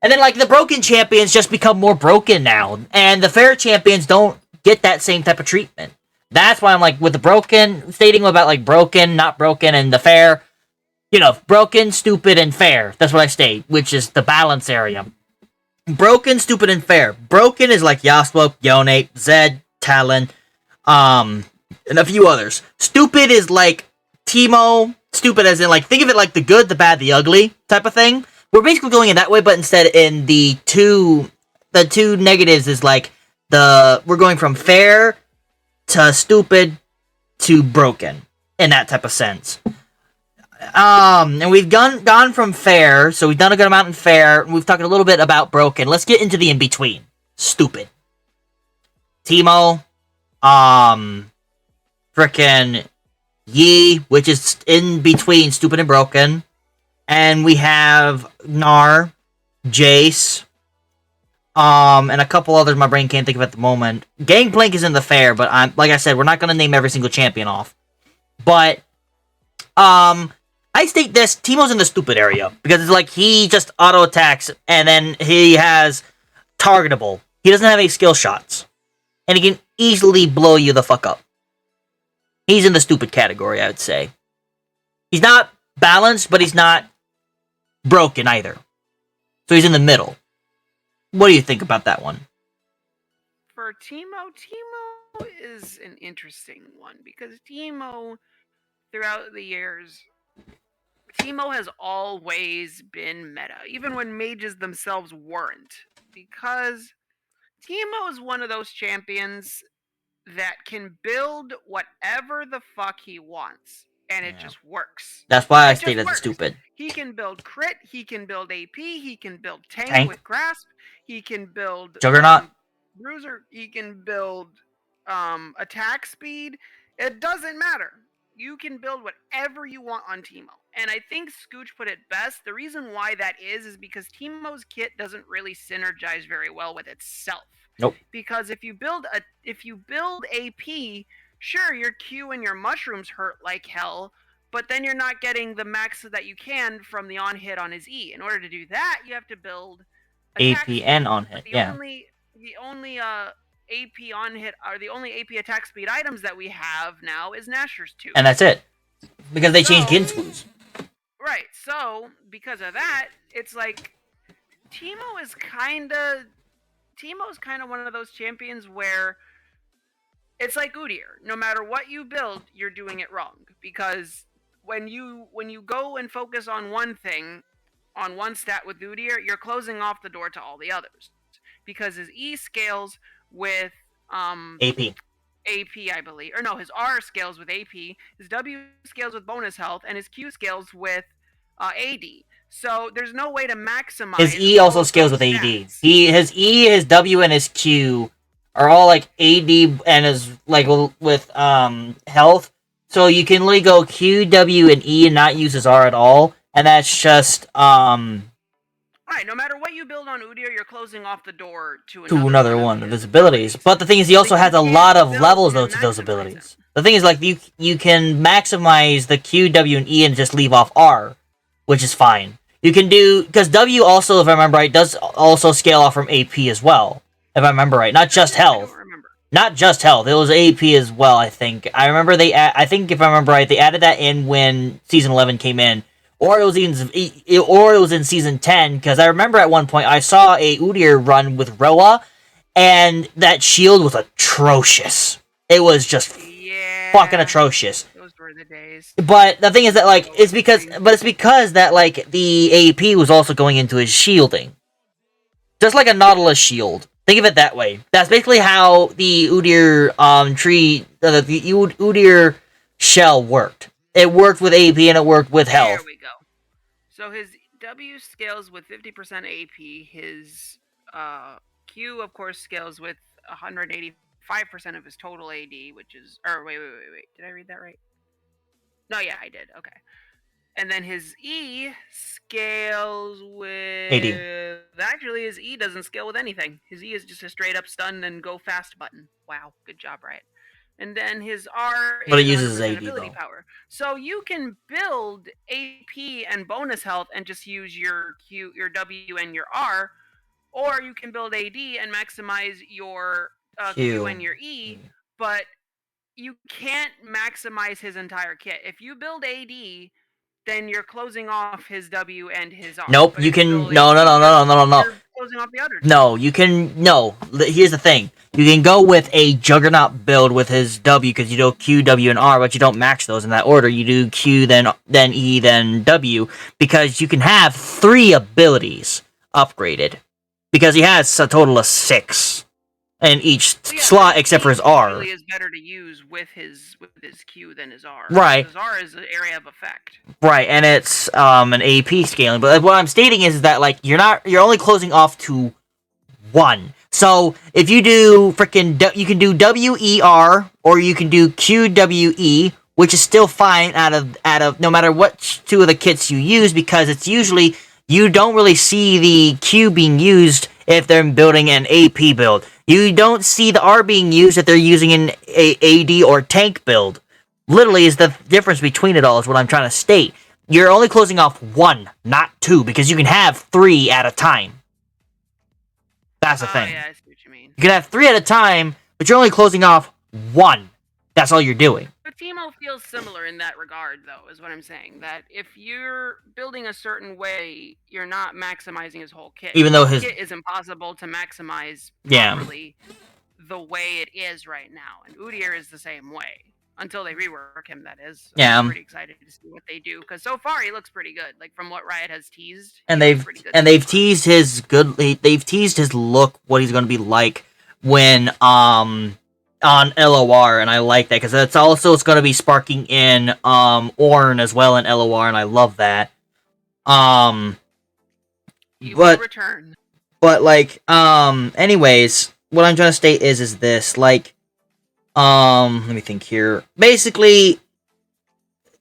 And then, like, the broken champions just become more broken now, and the fair champions don't get that same type of treatment. That's why I'm like, with the broken, stating about, like, broken, not broken, and the fair, you know, broken, stupid, and fair. That's what I state, which is the balance area. Broken, stupid, and fair. Broken is like Yasuo, Yone, Zed, Talon, and a few others. Stupid is like Teemo. Stupid as in, like, think of it like the good, the bad, the ugly type of thing. We're basically going in that way, but instead in the two negatives is like we're going from fair to stupid to broken in that type of sense. And we've gone from fair, so we've done a good amount in fair. We've talked a little bit about broken. Let's get into the in between. Stupid. Teemo, frickin' Yi, which is in between stupid and broken. And we have Gnar, Jace, and a couple others my brain can't think of at the moment. Gangplank is in the fair, but like I said, we're not gonna name every single champion off. But I state this: Teemo's in the stupid area because it's like he just auto attacks, and then he has targetable. He doesn't have any skill shots, and he can easily blow you the fuck up. He's in the stupid category, I would say. He's not balanced, but he's not broken either. So he's in the middle. What do you think about that one? For Teemo is an interesting one because Teemo, throughout the years, Teemo has always been meta, even when mages themselves weren't. Because Teemo is one of those champions that can build whatever the fuck he wants. And it just works. That's why I stated it's stupid. He can build crit, he can build AP, he can build tank. With grasp, he can build Juggernaut, bruiser, he can build attack speed. It doesn't matter. You can build whatever you want on Teemo. And I think Scooch put it best. The reason why that is because Teemo's kit doesn't really synergize very well with itself. Nope. Because if you build AP, sure, your Q and your mushrooms hurt like hell, but then you're not getting the max that you can from the on-hit on his E. In order to do that, you have to build AP and on-hit, the only AP on-hit, or the only AP attack speed items that we have now is Nashor's 2. And that's it. Because they changed Ginsu's. Right, so, because of that, it's like, Teemo's kind of one of those champions where it's like Udyr. No matter what you build, you're doing it wrong. Because when you go and focus on one thing, on one stat with Udyr, you're closing off the door to all the others. Because his E scales with AP. AP, I believe. Or no, his R scales with AP, his W scales with bonus health, and his Q scales with AD. So there's no way to maximize His E all also of scales those with AD. stats. His E, his W, and his Q are all like AD and his like with health. So you can literally go Q, W, and E and not use his R at all, and that's just Right, no matter what you build on Udyr, you're closing off the door to another one of his abilities. But the thing is, he also So has you a can't lot of build levels to though to those maximize abilities. them. The thing is, like you can maximize the Q, W, and E and just leave off R, which is fine. You can do because W also, if I remember right, does also scale off from AP as well. If I remember right, not just I don't health. remember. Not just health. It was AP as well. I think. I remember they. I think if I remember right, they added that in when season 11 came in, or it was in season 10. Because I remember at one point I saw a Udyr run with Roa, and that shield was atrocious. It was just fucking atrocious. Those were the days. But the thing is that like it's because that like the AP was also going into his shielding, just like a Nautilus shield. Think of it that way. That's basically how the Udyr the Udyr shell worked. It worked with AP and it worked with health. There we go. So his W scales with 50% AP. His Q, of course, scales with 185% of his total AD, which is... Or wait. Did I read that right? No, yeah, I did. Okay. And then his E scales with... AD. Actually, his E doesn't scale with anything. His E is just a straight up stun and go fast button. Wow, good job, Riot. And then his R But it is uses 100% AD ability though. power. So you can build AP and bonus health and just use your Q, your W, and your R, or you can build AD and maximize your Q and your E, but you can't maximize his entire kit. If you build AD, then you're closing off his W and his R. Nope, But you if can build no. You're closing off the other two. No, you can no. Here's the thing: you can go with a Juggernaut build with his W because you do Q, W, and R, but you don't max those in that order. You do Q, then E, then W, because you can have 3 abilities upgraded because he has a total of 6 in each slot except for his R. Really is better to use with his Q than his R. Right. His R is an area of effect. Right, and it's an AP scaling. But what I'm stating is that like you're only closing off to 1. So if you do you can do WER or you can do QWE, which is still fine out of no matter what 2 of the kits you use, because it's usually you don't really see the Q being used if they're building an AP build. You don't see the R being used if they're using an AD or tank build. Literally is the difference between it all is what I'm trying to state. You're only closing off 1, not 2, because you can have 3 at a time. That's the thing. Yeah, I see what you mean. You can have 3 at a time, but you're only closing off 1. That's all you're doing. But Teemo feels similar in that regard, though, is what I'm saying. That if you're building a certain way, you're not maximizing his whole kit. Even though his kit is impossible to maximize properly the way it is right now. And Udyr is the same way. Until they rework him, that is. Yeah. I'm pretty excited to see what they do, because so far he looks pretty good. Like from what Riot has teased, and they've teased his they've teased his look, what he's going to be like when on LOR, and I like that because it's going to be sparking in Ornn as well in LOR, and I love that. He will return. But like anyways, what I'm trying to state is this, like let me think here. Basically,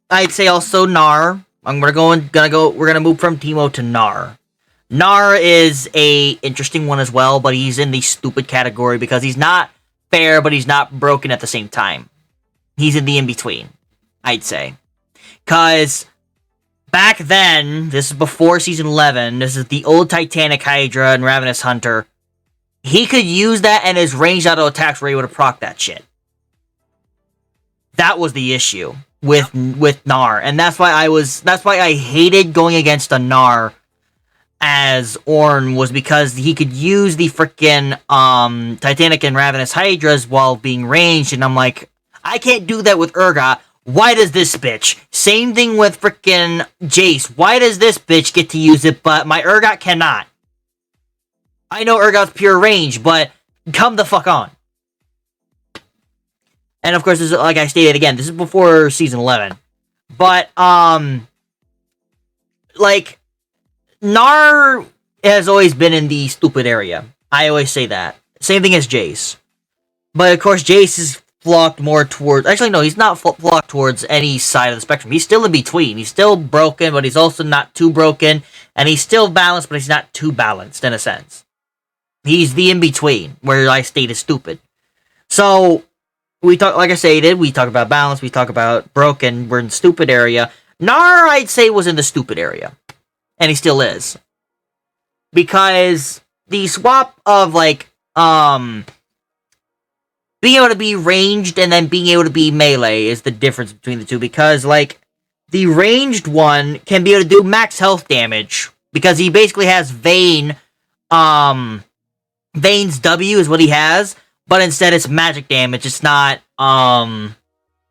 I'd say also Gnar. We're gonna move from Teemo to Gnar. Gnar is a interesting one as well, but he's in the stupid category because he's not fair, but he's not broken at the same time. He's in the in-between, I'd say. Cause back then, this is before season 11, this is the old Titanic Hydra and Ravenous Hunter. He could use that and his ranged auto attacks were able to proc that shit. That was the issue with Gnar, and that's why I hated going against a Gnar as Ornn, was because he could use the frickin' Titanic and Ravenous Hydras while being ranged, and I'm like, I can't do that with Urgot. Why does this bitch? Same thing with frickin' Jace. Why does this bitch get to use it, but my Urgot cannot? I know Urgot's pure range, but come the fuck on. And of course, this is, like I stated again, this is before season 11. But, like, Gnar has always been in the stupid area. I always say that. Same thing as Jace. But of course, Jace is flocked more towards... Actually, no, he's not flocked towards any side of the spectrum. He's still in between. He's still broken, but he's also not too broken. And he's still balanced, but he's not too balanced, in a sense. He's the in-between, where I state is stupid. So, we talk, like I stated, we talk about balance, we talk about broken, we're in the stupid area. Gnar, I'd say, was in the stupid area. And he still is. Because the swap of, like, being able to be ranged and then being able to be melee is the difference between the two. Because, like, the ranged one can be able to do max health damage. Because he basically has Vayne, Vayne's W is what he has. But instead it's magic damage. It's not,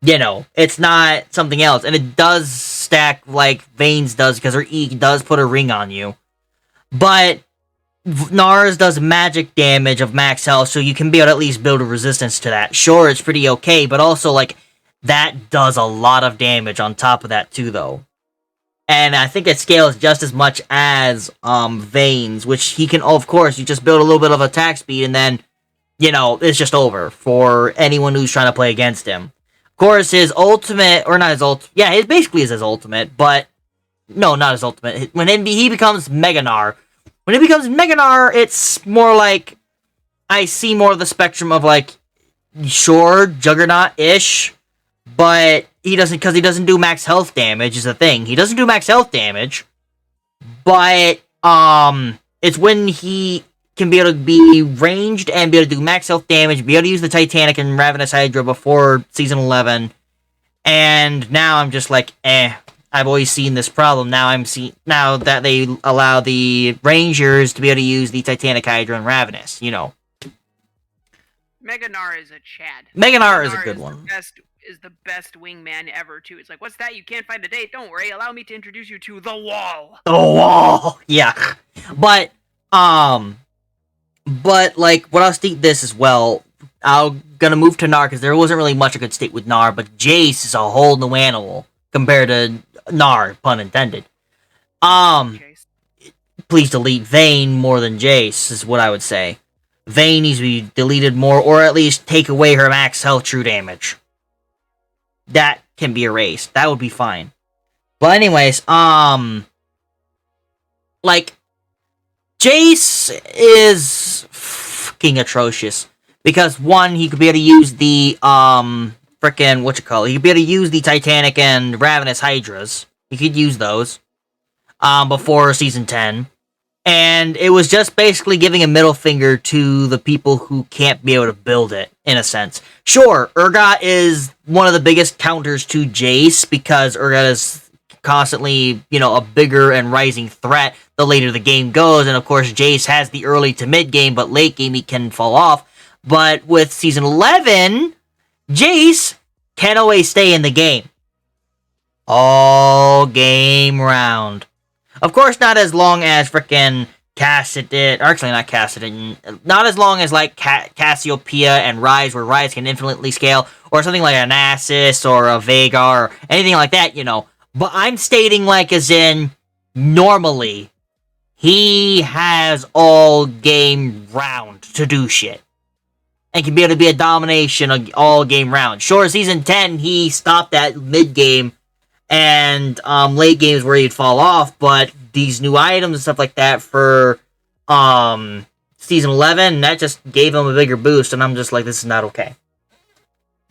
it's not something else. And it does stack like Vayne's does because her E does put a ring on you. But Gnar's does magic damage of max health, so you can be able to at least build a resistance to that. Sure, it's pretty okay, but also, like, that does a lot of damage on top of that, too, though. And I think it scales just as much as, Vayne's, which he can, of course, you just build a little bit of attack speed, and then, it's just over for anyone who's trying to play against him. Of course, his ultimate, or not his ultimate, yeah, it basically is his ultimate, but, no, not his ultimate. When he becomes Mega Gnar, when it becomes Mega Gnar, it's more like, I see more of the spectrum of, like, sure, Juggernaut-ish, but because he doesn't do max health damage is the thing. He doesn't do max health damage, but, it's when he can be able to be ranged and be able to do max health damage, be able to use the Titanic and Ravenous Hydra before Season 11, and now I'm just like, I've always seen this problem. Now that they allow the Rangers to be able to use the Titanic, Hydra, and Ravenous, Mega Gnar is a Chad. Mega Gnar is a good one. Is the best wingman ever, too. It's like, what's that? You can't find a date? Don't worry. Allow me to introduce you to the Wall. The Wall! Yeah. But, like, what I'll state this as well, I'm gonna move to Gnar, because there wasn't really much I could state with Gnar, but Jace is a whole new animal compared to Gnar, pun intended. Please delete Vayne more than Jace, is what I would say. Vayne needs to be deleted more, or at least take away her max health true damage. That can be erased. That would be fine. But anyways, like, Jace is fucking atrocious. Because, one, he could be able to use the, he could be able to use the Titanic and Ravenous Hydras. He could use those, before Season 10. And it was just basically giving a middle finger to the people who can't be able to build it, in a sense. Sure, Urgot is one of the biggest counters to Jace, because Urgot is constantly, a bigger and rising threat the later the game goes, and of course Jace has the early to mid game, but late game he can fall off. But with Season 11, Jace can always stay in the game. All game round. Of course, not as long as frickin' Cassidin, or actually not Cassidin, not as long as like Cassiopeia and Rise, where Rise can infinitely scale, or something like a Nasus or a Vhagar, or anything like that, But I'm stating like as in, normally, he has all game round to do shit. And can be able to be a domination all game round. Sure, Season 10, he stopped at mid game and late games where he'd fall off, but these new items and stuff like that for Season 11, that just gave him a bigger boost, and I'm just like, this is not okay.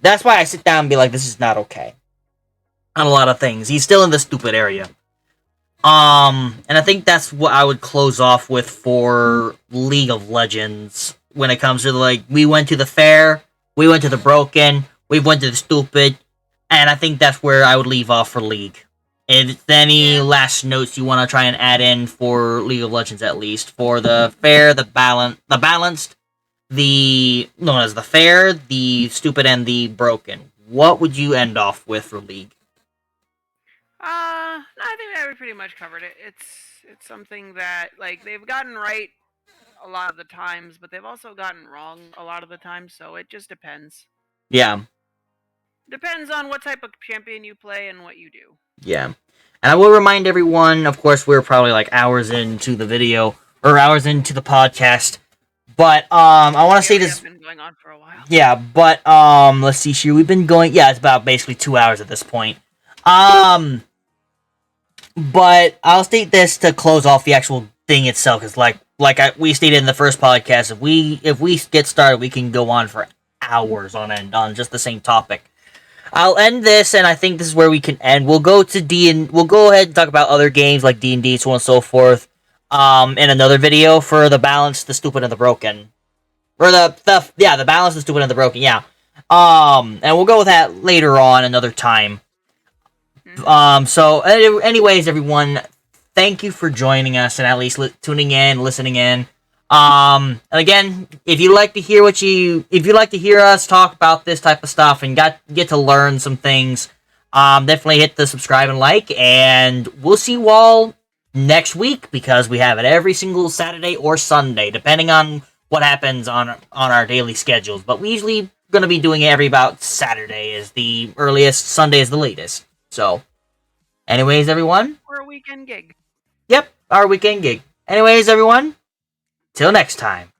That's why I sit down and be like, this is not okay. On a lot of things. He's still in the stupid area. And I think that's what I would close off with for League of Legends. When it comes to, like, we went to the fair, we went to the broken, we went to the stupid, and I think that's where I would leave off for League. If any last notes you want to try and add in for League of Legends, at least, for the fair, the balanced, known as the fair, the stupid, and the broken. What would you end off with for League? No, I think that we pretty much covered it. It's something that, like, they've gotten right a lot of the times, but they've also gotten wrong a lot of the times, so it just depends. Yeah. Depends on what type of champion you play and what you do. Yeah. And I will remind everyone, of course, we're probably like hours into the video, or hours into the podcast, but, I want to say this... We've been going on for a while. Yeah, but, let's see here, we've been going... Yeah, it's about basically 2 hours at this point. But I'll state this to close off the actual thing itself, because we stated in the first podcast, if we get started, we can go on for hours on end on just the same topic. I'll end this, and I think this is where we can end. We'll go to we'll go ahead and talk about other games like D&D, so on and so forth, in another video for the balance, the stupid, and the broken. Or the balance, the stupid, and the broken, yeah. And we'll go with that later on, another time. So, anyways, everyone, thank you for joining us and at least tuning in, listening in. And again, if you like to hear us talk about this type of stuff and get to learn some things, definitely hit the subscribe and like, and we'll see you all next week, because we have it every single Saturday or Sunday, depending on what happens on our daily schedules. But we usually gonna be doing it every about Saturday is the earliest, Sunday is the latest. So, anyways, everyone. Or a weekend gig. Yep, our weekend gig. Anyways, everyone. Till next time.